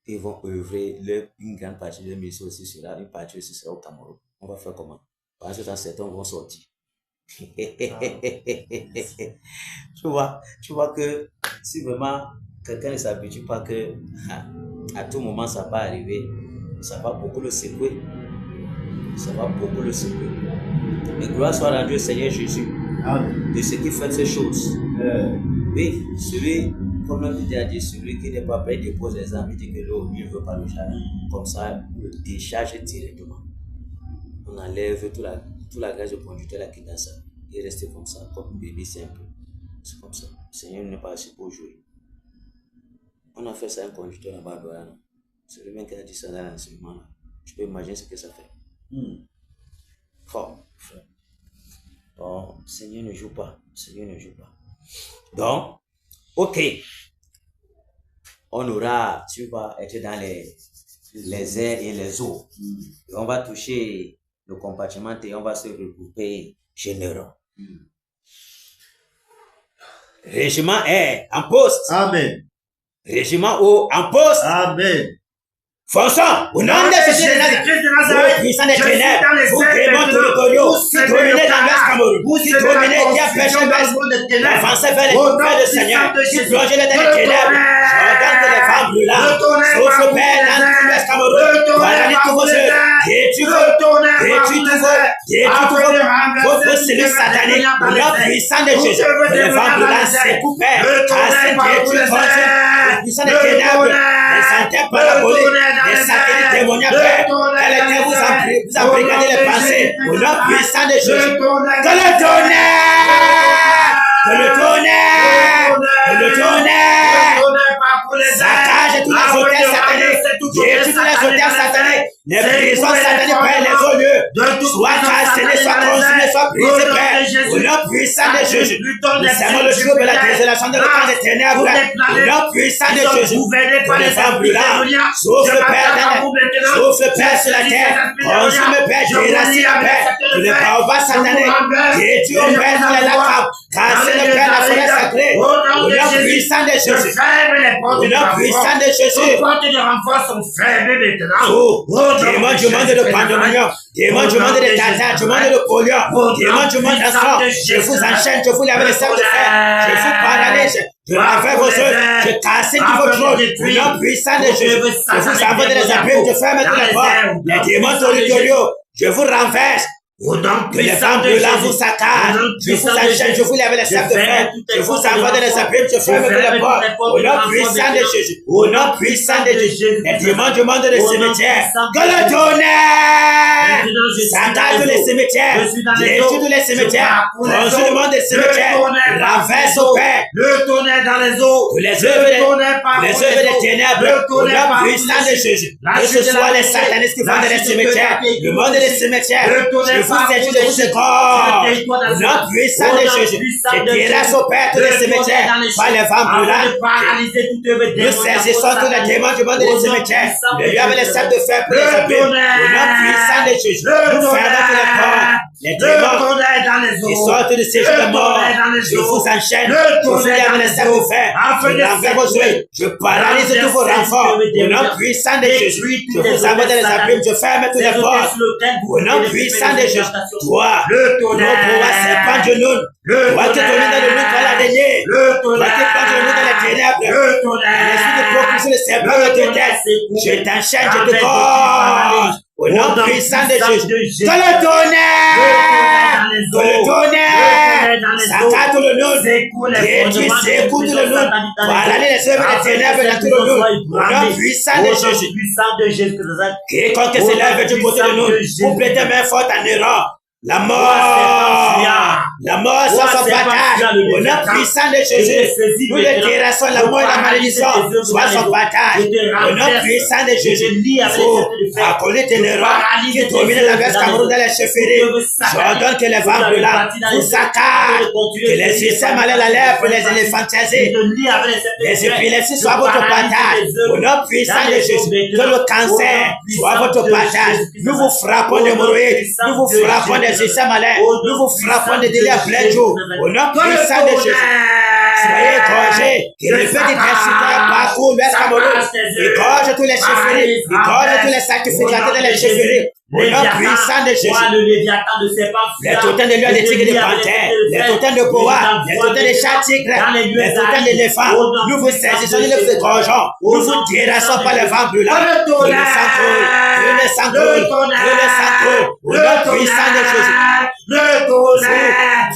Ils vont œuvrer, une grande partie de leur mission aussi sera, une partie aussi sera au Cameroun. On va faire comment? Parce que dans certains vont sortir. Tu vois que si vraiment quelqu'un ne s'habitue pas que à tout moment ça va arriver, ça va beaucoup le secouer. Ça va beaucoup le secouer. Et gloire soit rendue au Seigneur Jésus de ce qui fait ces choses. Oui, celui, comme l'homme a dit, celui qui n'est pas prêt dépose les armes, il dit que l'eau, il ne veut pas le charger. Comme ça, le décharge directement. On enlève toute la grâce de conducteur là qui dans ça. Il reste comme ça, comme un bébé simple. C'est comme ça. Le Seigneur n'est pas assez pour jouer. On a fait ça un conducteur là-bas, non? C'est le même qui a dit ça dans l'enseignement là. Tu peux imaginer ce que ça fait. Fort, frère. Donc, le Seigneur ne joue pas. Le Seigneur ne joue pas. Donc, ok. On aura, tu vas être dans les airs et les eaux. Et on va toucher le compartiment et on va se regrouper généraux. Régiment est en poste. Amen. Régiment O en poste. Amen. Fonçons au nom de Jésus de Nazareth, puissant des ténèbres, vous démons territoriaux, qui dominez dans l'Est Cameroun, qui dominez, qui empêchez d'avancer vers le Seigneur, qui plongez les ténèbres. J'ordonne que les femmes brûlantes souffrent paix dans tout l'Est Cameroun, paralyse tous vos œuvres, détruis vos cellules sataniques, au nom puissant de Jésus, que les femmes brûlantes s'écoupent, cassent, détruisent vos œuvres, puissant des ténèbres, les senteurs paraboliques, les satellites démoniaques, elle vous a brigandé les pensées, au nom puissant de Jésus, que le tonnerre, saccage tous les hôtels sataniques, détruis tous les hôtels sataniques, les prisons sataniques, Père, les hauts lieux, soit cassés, soit consumés, soit brisés, Père, au nom puissant de Jésus. Nous savons le jour de la désolation de l'autre des ténèbres, au nom puissant de Jésus. Pour les femmes brûlantes, souffle, Père, sur la terre, consume, Père, déracine, Père, tous les pauvres sataniques, détruis, Père, dans les lacs, cassez le Père, la forêt sacrée, au nom puissant de Jésus. Au nom puissant de Jésus. Démon du monde de pandémie, démon du monde de Taza, du monde de polio, démon du monde d'assaut, je vous enchaîne, je vous lave les sables de fer, je vous paralyse, je ravais vos œufs, je casse tout votre trône, au nom puissant de Jésus, je vous aborde les abîmes, je ferme tous les portes, les démons territoriaux, je vous renverse. Que les femmes brûlantes vous saccagent, je vous enchaîne, je vous lève les sables de fer, je vous aborde les abîmes, je ferme tous les portes, au nom puissant de Jésus, au nom puissant de Jésus, les démons du monde des cimetières, que le tonnerre saccage tous les cimetières, détruit tous les cimetières, consume le monde des cimetières, renverse au Père, le tonnerre dans les eaux, tous les œuvres des ténèbres, au nom puissant de Jésus, que ce soit les satanistes qui vont dans les cimetières, le monde des cimetières, je vous saisis de ce corps, au nom puissant de Jésus, je terrasse au Père tous les cimetières, par les femmes brûlantes, nous saisissons tous les démons du monde des cimetières, le lieu avec les sables de fer pour les abîmes, au nom puissant de Jésus, nous fermons tous les corps, les démons qui sortent de ces jours de mort, je vous enchaîne, je vous lève les sables de fer, je renverse vos yeux, je paralyse tous vos renforts, au nom puissant de Jésus, je vous aborde les abîmes, je ferme tous les portes, au nom puissant de Jésus, toi, ton pouvoir s'épand de nous, toi qui donnes dans le nous, toi l'araignée, toi qui prends de nous dans les ténèbres, l'esprit de propulsion, le serpent de tes têtes, je t'enchaîne, je te gorge, Au nom puissant de Jésus. Que le tonnerre. Que le tonnerre. Saccade le nom. Détruis, écoute le nom. Voilà les œuvres des ténèbres dans tout le nom. Au nom puissant de Jésus. Quiconque s'élève du côté de nous, vous prêtez main forte en erreur. La mort soit son partage. Au nom puissant de Jésus, nous le terrassons, la mort et la malédiction soit son partage. Au nom puissant de Jésus, vous accolez tes erreurs qui dominent la West Cameroun dans les chefferies. J'ordonne que les vents là vous saccagent, que les systèmes à la lèvre, les éléphantiasés, les épilepsies soient votre partage. Au nom puissant de Jésus, que le cancer soit votre partage. Nous vous frappons d'hémorroïdes, nous vous frappons des systèmes malins, nous vous frappons des délais à plein jour. Au nom puissant de Jésus, soyez égorgés, que le feu des insulteurs parcourt l'Ouest Cameroun, égorge tous les chefferies, égorge tous les sacrificateurs dans les chefferies. Au nom puissant de Jésus, les totems de lions, des tigres, des panthères, les totems de boa, les totems de chats tigres, les totems d'éléphants, nous vous saisissons, nous vous égorgeons, nous vous terrassons par les vents brûlants. Que le sang coule, que le sang coule, que le sang coule. Au nom puissant de Jésus,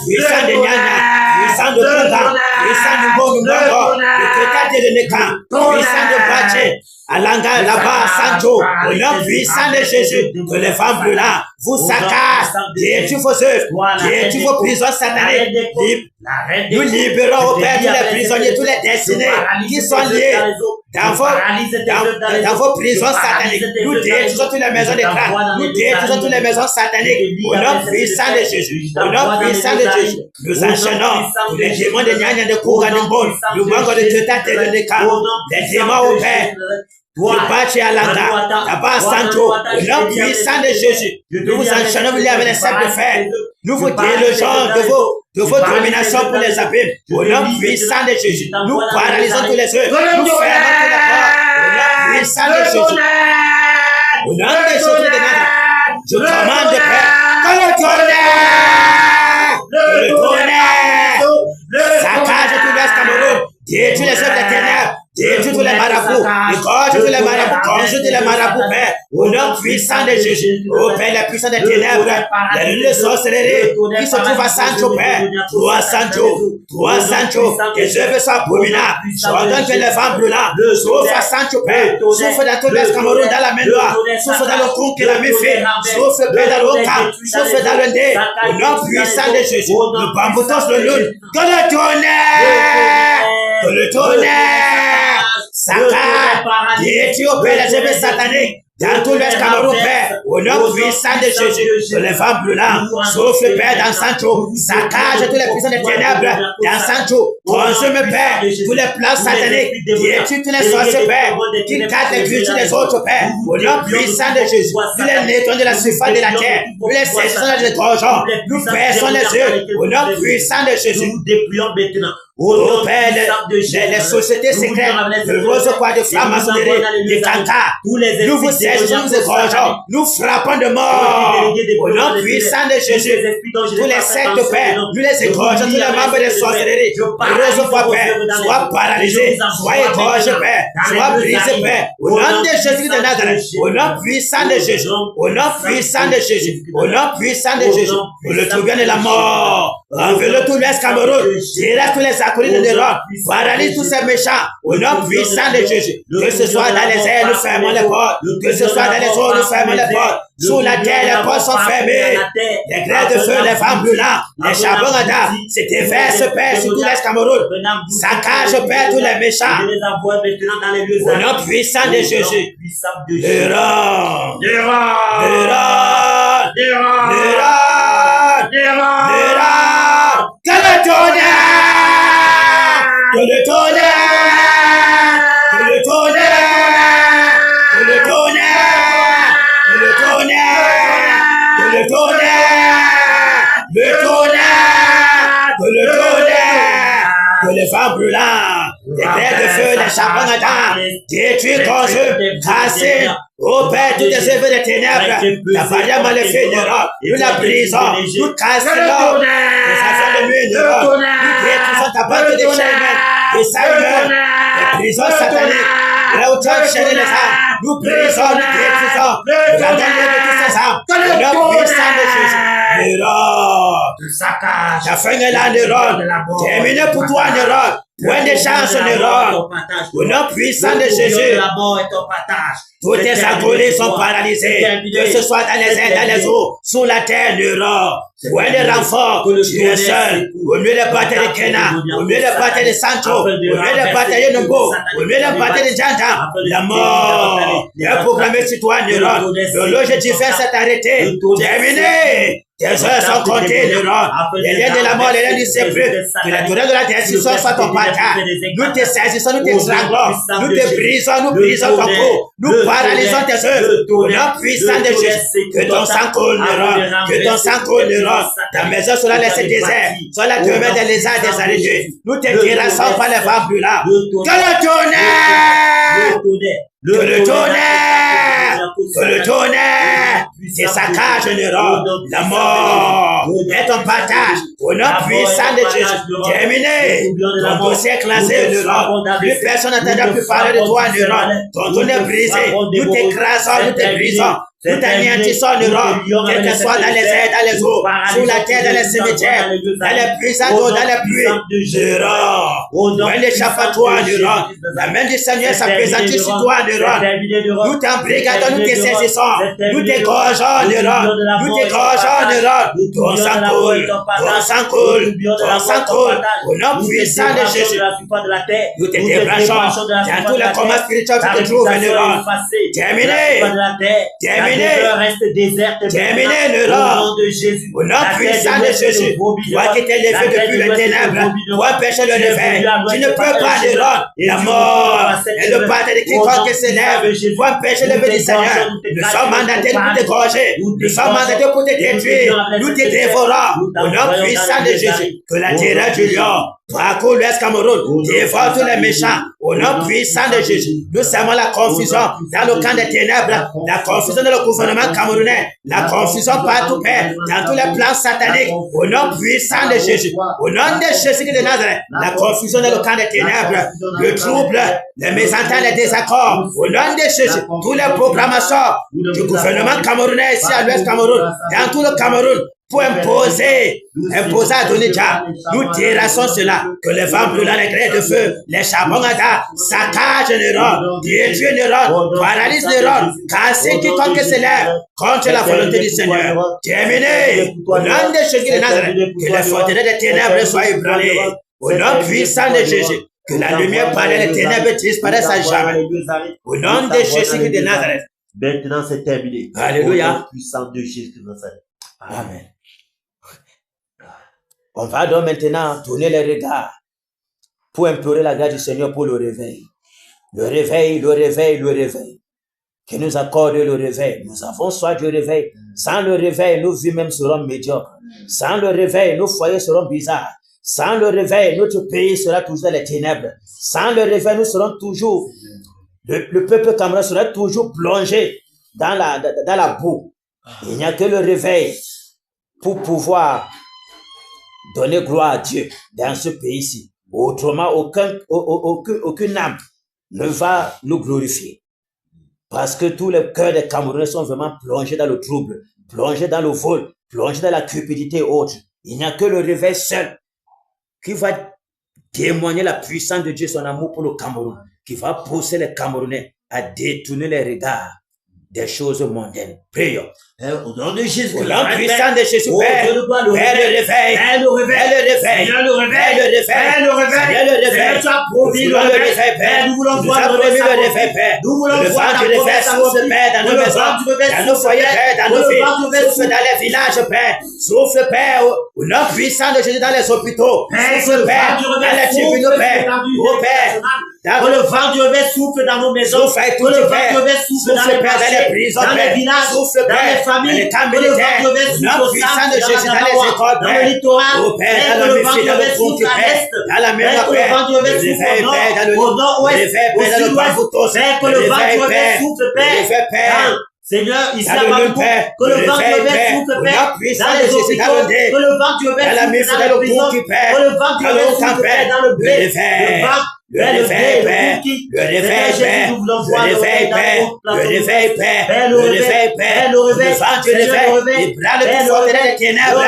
puissant de Nyanya, puissant de Kunga, puissant de Bongo, de Kekate de Nekan, puissant de Bache, Alanga, là-bas, Sancho, au nom puissant de Jésus, que les femmes brûlantes vous saccagent, détruisez vos œuvres, détruisez vos prisons sataniques. Nous libérons au Père tous les prisonniers, tous les destinés qui sont liés dans vos prisons sataniques. Nous détruisons toutes les maisons de crâne, nous détruisons toutes les maisons sataniques. Au nom puissant de Jésus, au nom puissant de Jésus, nous enchaînons tous les démons de Nyanya, de Kouga, de Mbon, nous manquons de Teta, de Neka, les démons au Père. Pour battre à l'anga, là-bas, Sancho, au nom puissant de Jésus, nous vous enchaînons, vous avec les sables de fer. Nous vous délogeons de vos dominations pour les abîmes. Au nom puissant de Jésus, nous paralysons tous les œufs, nous fermons tous les portes. Au nom puissant de Jésus, au nom de Jésus de Nazareth, je commande de paix, que le tonnerre, saccage tout l'Est Cameroun, détruis les œuvres des ténèbres. Détruis tous les marabouts, égorge tous les marabouts, conjure tous les marabouts, Père, au nom puissant de Jésus, ô Père, les puissants des ténèbres, les lunes de sorcellerie qui se trouvent à Sancho, Père, toi Sancho, tes œuvres sont abominables, j'ordonne que les vents brûlants souffrent à Sancho, Père, souffrent dans tout l'Est Cameroun, dans la main droite, souffrent dans le trou que la main fait, souffrent, Père, dans le camp, souffrent dans le nez, au nom puissant de Jésus, nous bamboutons le lune, que le tonnerre, saccage, détruis au Père les œuvres sataniques, dans tout l'Ouest Cameroun, Père, au nom puissant de Jésus, que les vents brûlants soufflent, Père, dans Sancho, saccage tous les puissants des ténèbres, dans Sancho, consume, Père, tous les plans sataniques, détruis tous les sorciers, Père, qui gâtent les cultures des autres, Père, au nom puissant de Jésus, nous les nettoyons de la surface de la terre, nous les saisissons dans les gorgeons, nous perçons les yeux, au nom puissant de Jésus, nous dépouillons maintenant. Ô Père, les sociétés secrètes, le rose quoi de franc-maçonnerie, les cancas, nous vous saisissons, nous égorgeons, nous frappons de mort. Au nom puissant de Jésus, tous les sectes, Père, nous les égorgeons, tous les membres des sorcelleries, le rose quoi, Père, soit paralysé, soit égorgé, Père, soit brisé, Père. Au nom de Jésus de Nazareth, au nom puissant de Jésus, au nom puissant de Jésus, au nom puissant de Jésus, pour le tribunal de la mort, enveloppe tout l'Est Cameroun, tire tous les accolades de l'homme, paralyse tous ces méchants, au nom puissant de Jésus, que ce soit dans les airs, nous fermons les portes, que ce soit dans les eaux, nous fermons les portes, sous la terre, les portes sont fermées, les grès de feu, les femmes brûlantes, les charbons à dame, se déversent, Père, sur tout l'Est Cameroun, saccage, Père, tous les méchants, au nom puissant de Jésus, Neuron, que le tonnerre, que le tonnerre, que le tonnerre, que le tonnerre, que le tonnerre, que le tonnerre, le tonnerre, que le tonnerre, que les vents brûlants, les grès de feu, les charbons à dents, détruits, conjures, cassés, ô Père, toutes les œuvres des ténèbres, la barrière maléfique d'Europe, nous la brisons, nous cassons, les affaires de nuit d'Europe, nous détruisons ta bande de chaînes, des salueurs, les prisons sataniques, là où tu as chaîné les âmes, nous brisons, nous détruisons, nous la dernière de toutes ces âmes, le puissant de Jésus. La fin est là, Néron. Terminé pour toi, Néron. Point de chance, Néron. Au nom puissant de Jésus. Toutes tes agonies sont paralysées. Que ce soit dans les airs, dans les eaux, sous la terre, Néron. Point de renfort. Tu es seul. Au milieu de bataille de Kena, au milieu de bataille de Sancho, au milieu de bataille de Nombo, au milieu de bataille de Djanda, la mort est programmée sur toi, Néron. L'horloge divin s'est arrêtée. Terminé. Tes heures sont comptées, Néron. Les liens de la mort, les liens du sépulcre, que la douleur de la destruction soit ton partage. Nous te saisissons, nous t'étranglons, nous te brisons ton cou, nous paralysons tes œuvres. Au nom puissant de Jésus, que ton sang coule, Néron, que ton sang coule, Néron. Ta maison sera laissée désert, soit la demeure des lézards, des araignées. Nous te terrassons par les vents brûlants. Que le tonnerre! Que le tonnerre! Que le tonnerre! C'est saccage, Néron. La mort est ton partage. Au nom puissant de Jésus. Terminé. Ton dossier est classé, Néron. Plus personne n'entendra plus parler de toi, Néron. Ton tonnerre est brisé. Nous t'écrasons, nous te brisons. Nous t'anéantissons, Néron, quel que soit dans les airs, dans les eaux, sous la terre, dans les cimetières, dans les puissants d'eau, dans les pluies. Néron, point d'échappatoire, Néron. La main du Seigneur s'apprécie sur toi, Néron. Nous t'embrigadons, nous te saisissons, nous t'égorgeons, Néron. Nous t'égorgeons, Néron. Ton sang coule, ton sang coule, ton sang coule. Au nom puissant de Jésus, nous te débranchons dans tous les combats spirituels que tu te trouves, Néron. Terminé. Terminé, Néron. Au nom puissant de Jésus, toi qui t'es levé depuis les ténèbres, pour empêcher le réveil, tu ne peux pas, Néron. La mort est le bâton de quiconque se lève pour empêcher le lever du Seigneur. Nous sommes mandatés pour t'égorger, nous sommes mandatés pour te détruire, nous te dévorons. Au nom puissant de Jésus, que la terreur du lion parcourt l'Ouest Cameroun, dévore tous les méchants. Au nom puissant de Jésus, nous servons la confusion dans le camp des ténèbres, la confusion dans le gouvernement camerounais, la confusion partout, Père, dans tous les plans sataniques. Au nom puissant de Jésus, au nom de Jésus de Nazareth, la confusion dans le camp des ténèbres, le trouble, les mésententes, les désaccords. Au nom de Jésus, tous les programmations du gouvernement camerounais ici à l'Ouest Cameroun, dans tout le Cameroun, pour imposer à Donidja. Nous terrassons cela, que les vents brûlants, les grès de feu, les charbons à saccagent Néron, détruisent Néron, paralysent Néron, casser quiconque se lève contre la volonté du Seigneur. Terminé. Au nom de Jésus de Nazareth, que les forteresses des ténèbres soient ébranlées. Au nom puissant de Jésus, que la lumière par les ténèbres disparaisse à jamais. Au nom de Jésus de Nazareth. Maintenant, c'est terminé. Alléluia. Au nom puissant de Jésus de Nazareth. Amen. On va donc maintenant tourner les regards pour implorer la grâce du Seigneur pour le réveil. Le réveil, le réveil, le réveil. Qu'il nous accorde le réveil. Nous avons soif du réveil. Sans le réveil, nos vies même seront médiocres. Sans le réveil, nos foyers seront bizarres. Sans le réveil, notre pays sera toujours dans les ténèbres. Sans le réveil, nous serons toujours, le peuple camerounais sera toujours plongé dans la boue. Il n'y a que le réveil pour pouvoir donner gloire à Dieu dans ce pays-ci. Autrement, aucune âme ne va nous glorifier. Parce que tous les cœurs des Camerounais sont vraiment plongés dans le trouble, plongés dans le vol, plongés dans la cupidité et autres. Il n'y a que le réveil seul qui va témoigner la puissance de Dieu, son amour pour le Cameroun, qui va pousser les Camerounais à détourner les regards des choses mondaines. Prions. Au nom de Jésus. Au nom puissant de Jésus, Père, le réveil. Le réveil. Le réveil. Tu as promis le réveil, Père. Nous voulons voir le réveil, Père. Nous voulons voir le réveil souffle, Père, dans nos maisons, dans nos foyers, Père, dans nos villes. Souffle dans les villages, Père. Souffle, Père, au nom puissant de Jésus dans les hôpitaux. Souffle, Père, dans les tribunaux, Père. Oh, Père. Que le vent du réveil souffle dans nos maisons. Que le vent du réveil souffle dans les prisons, dans les villages, dans les familles. Que le vent du réveil souffle au centre, dans le littoral. Que le vent du réveil souffle à l'est. Que le vent du réveil souffle au nord-ouest, au sud-ouest. Que le vent du réveil souffle, Père. Seigneur, ici à Bamako, que le vent du réveil souffle, Père, dans les hôpitaux, que le vent du réveil souffle dans les prisons, que le vent du réveil souffle, Père, dans le blé, le vent le réveil, Père, le réveil, Père, le réveil, Père, le réveil, Père, le réveil, Père, le vent du réveil, et bras le plus fort des ténèbres,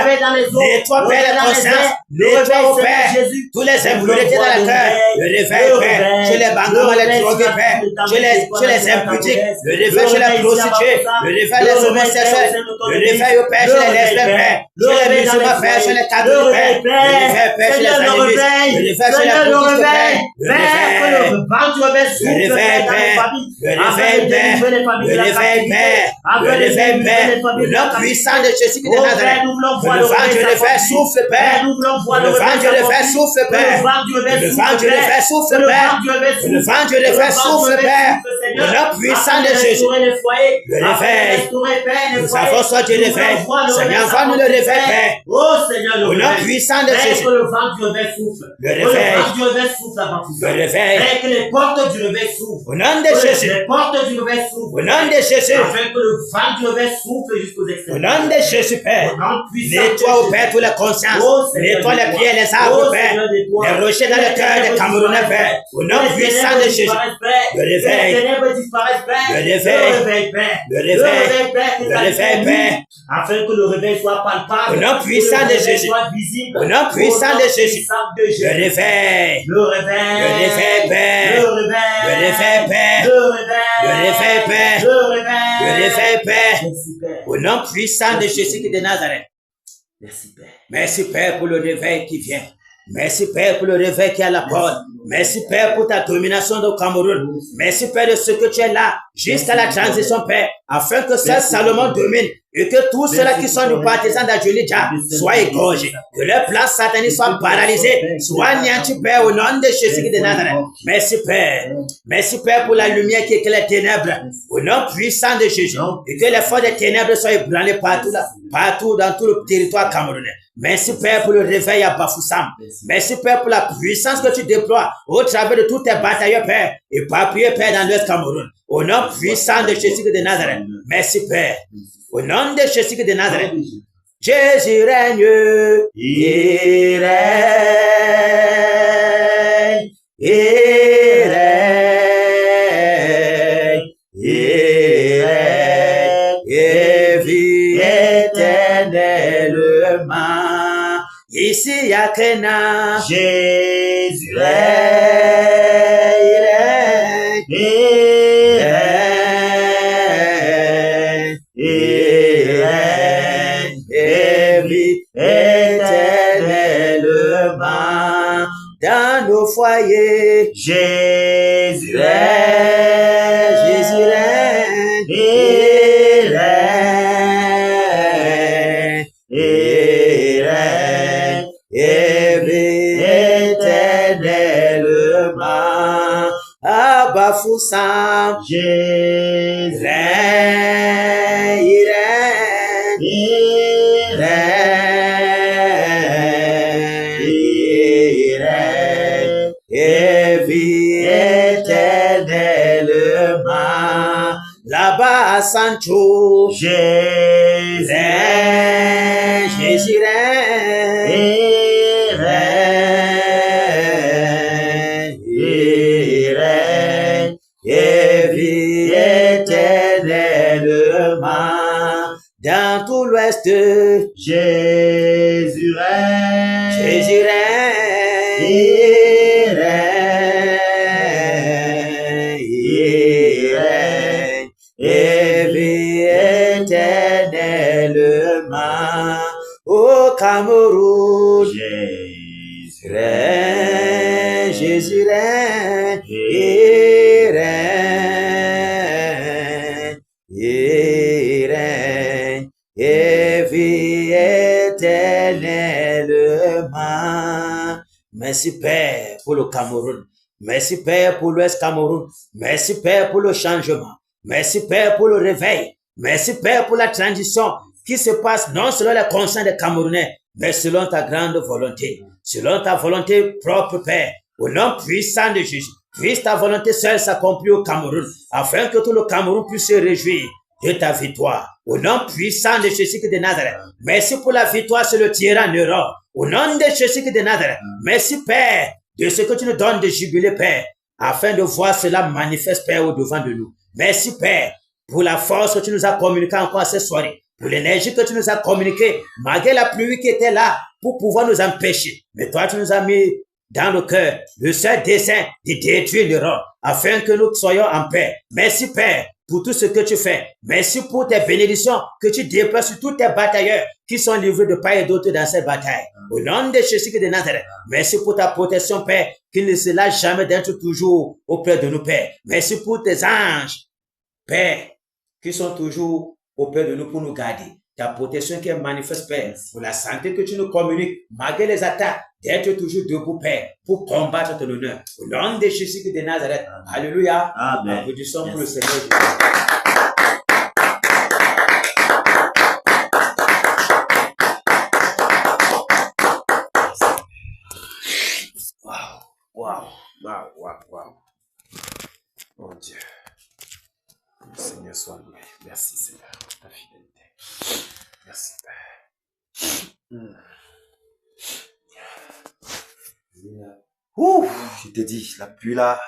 nettoie, Père, la conscience, nettoie, Père, tous les impuretés dans le cœur, le réveil, Père, chez les bangamans, les drogués, Père, chez les impudiques, le réveil chez les prostituées, le réveil les homosexuels, le réveil au Père, chez les lesbiennes, Père, chez les musulmans, Père, chez les catholiques, Père, le réveil, Père, chez les animistes, le réveil chez les bouddhistes, Père, le réveil, le réveil, Père, le réveil, Père, le réveil, Père, le réveil, Père, le nom puissant de Jésus de Nazareth, le vent du réveil souffle, Père, le vent du réveil souffle, Père, le vent du réveil souffle, Père, le vent du réveil souffle, Père, le nom puissant de Jésus, le réveil, nous avons sorti le réveil, Seigneur, envoie-nous le réveil, Père, au nom puissant de Jésus, le réveil, le réveil, que les portes du réveil s'ouvrent. au nom de Jésus, Les portes du réveil s'ouvrent. au nom de Jésus, Afin que le vent du réveil souffle jusqu'aux au extrémités. nom de Jésus, Père, nettoie au Père toutes les consciences, nettoie les pieds, les arbres, Père, les rochers dans le cœur des Camerounais, Père, au nom puissant de Jésus, le réveil, le réveil, le réveil, le réveil, Père, afin que le réveil soit palpable, au nom puissant de Jésus, soit visible, au nom puissant de Jésus, le le réveil, réveil, le réveil, Père, le réveil, le réveil, Père, le réveil, le réveil, Père, le réveil, le réveil, Père, Merci Père, au nom puissant de Jésus de Nazareth. merci Père, Merci Père pour le réveil qui vient. Merci Père pour le réveil qui est à la porte. Merci Père pour ta domination au Cameroun. Merci Père de ce que tu es là jusqu'à la transition, Père, afin que seul Salomon domine et que tous ceux-là qui sont des partisans d'Adjolidja soient égorgés, que leurs plans sataniques soient paralysés, soient anéantis, Père, au nom de Jésus de Nazareth. Merci Père. Merci Père pour la lumière qui éclaire les ténèbres, au nom puissant de Jésus, et que les forces des ténèbres soient ébranlées partout là, partout dans tout le territoire camerounais. Merci Père pour le réveil à Bafoussam. Merci Père pour la puissance que tu déploies au travers de tous tes bataillons, Père, et papier, Père, dans l'Ouest Cameroun. Au nom puissant de Jésus de Nazareth. Merci Père. Au nom de Jésus de Nazareth. Jésus règne. Il règne. Il règne. Il règne. Et vit éternellement. Ici, y'a qu'un an. Jésus règne. Il règne. Il règne. Et vit éternellement dans nos foyers. Jésus règne. Jésus règne. Il règne. Il règne. Et vit éternellement à Bafoussam. Jésus Règne. Il règne. il règne. Il règne. Et vit éternellement là-bas à Sancho. Jésus Règne. Jésus règne. il règne. Il règne. Et vit éternellement dans tout l'Ouest. Jésus règne. Jésus règne. il règne. Il règne. Et vit éternellement au Cameroun. Jésus Règne. Jésus règne. Il règne. Il règne. Et vit éternellement. Merci Père pour le Cameroun. Merci Père pour l'Ouest Cameroun. Merci Père pour le changement. Merci Père pour le réveil. Merci Père pour la transition qui se passe non selon les consciences des Camerounais, mais selon ta grande volonté. Selon ta volonté propre, Père. Au nom puissant de Jésus. Puisse ta volonté seule s'accomplir au Cameroun, afin que tout le Cameroun puisse se réjouir de ta victoire. Au nom puissant de Jésus de Nazareth. Merci pour la victoire sur le tyran Nero. Au nom de Jésus de Nazareth. Merci Père de ce que tu nous donnes de jubilé, Père, afin de voir cela manifeste, Père, au-devant de nous. Merci, Père, pour la force que tu nous as communiquée encore cette soirée, pour l'énergie que tu nous as communiquée, malgré la pluie qui était là, pour pouvoir nous empêcher. Mais toi, tu nous as mis dans le cœur le seul dessein de détruire l'erreur, afin que nous soyons en paix. Merci, Père, pour tout ce que tu fais. Merci pour tes bénédictions que tu déploies sur tous tes batailleurs qui sont livrés de part et d'autre dans cette bataille. Au nom de Jésus de Nazareth, merci pour ta protection, Père, qui ne se lâche jamais d'être toujours auprès de nous, Père. Merci pour tes anges, Père, qui sont toujours auprès de nous pour nous garder. Ta protection qui est manifeste, Père, pour la santé que tu nous communiques, malgré les attaques, d'être toujours debout, Père, pour combattre ton honneur. Au nom de Jésus de Nazareth. Alléluia. Amen. Applaudissons pour le Seigneur Jésus. Wow. Mon Dieu. Le Seigneur soit loué. Merci, Seigneur, pour ta fidélité. Merci, Père. Ouh, je te dis, la pluie là,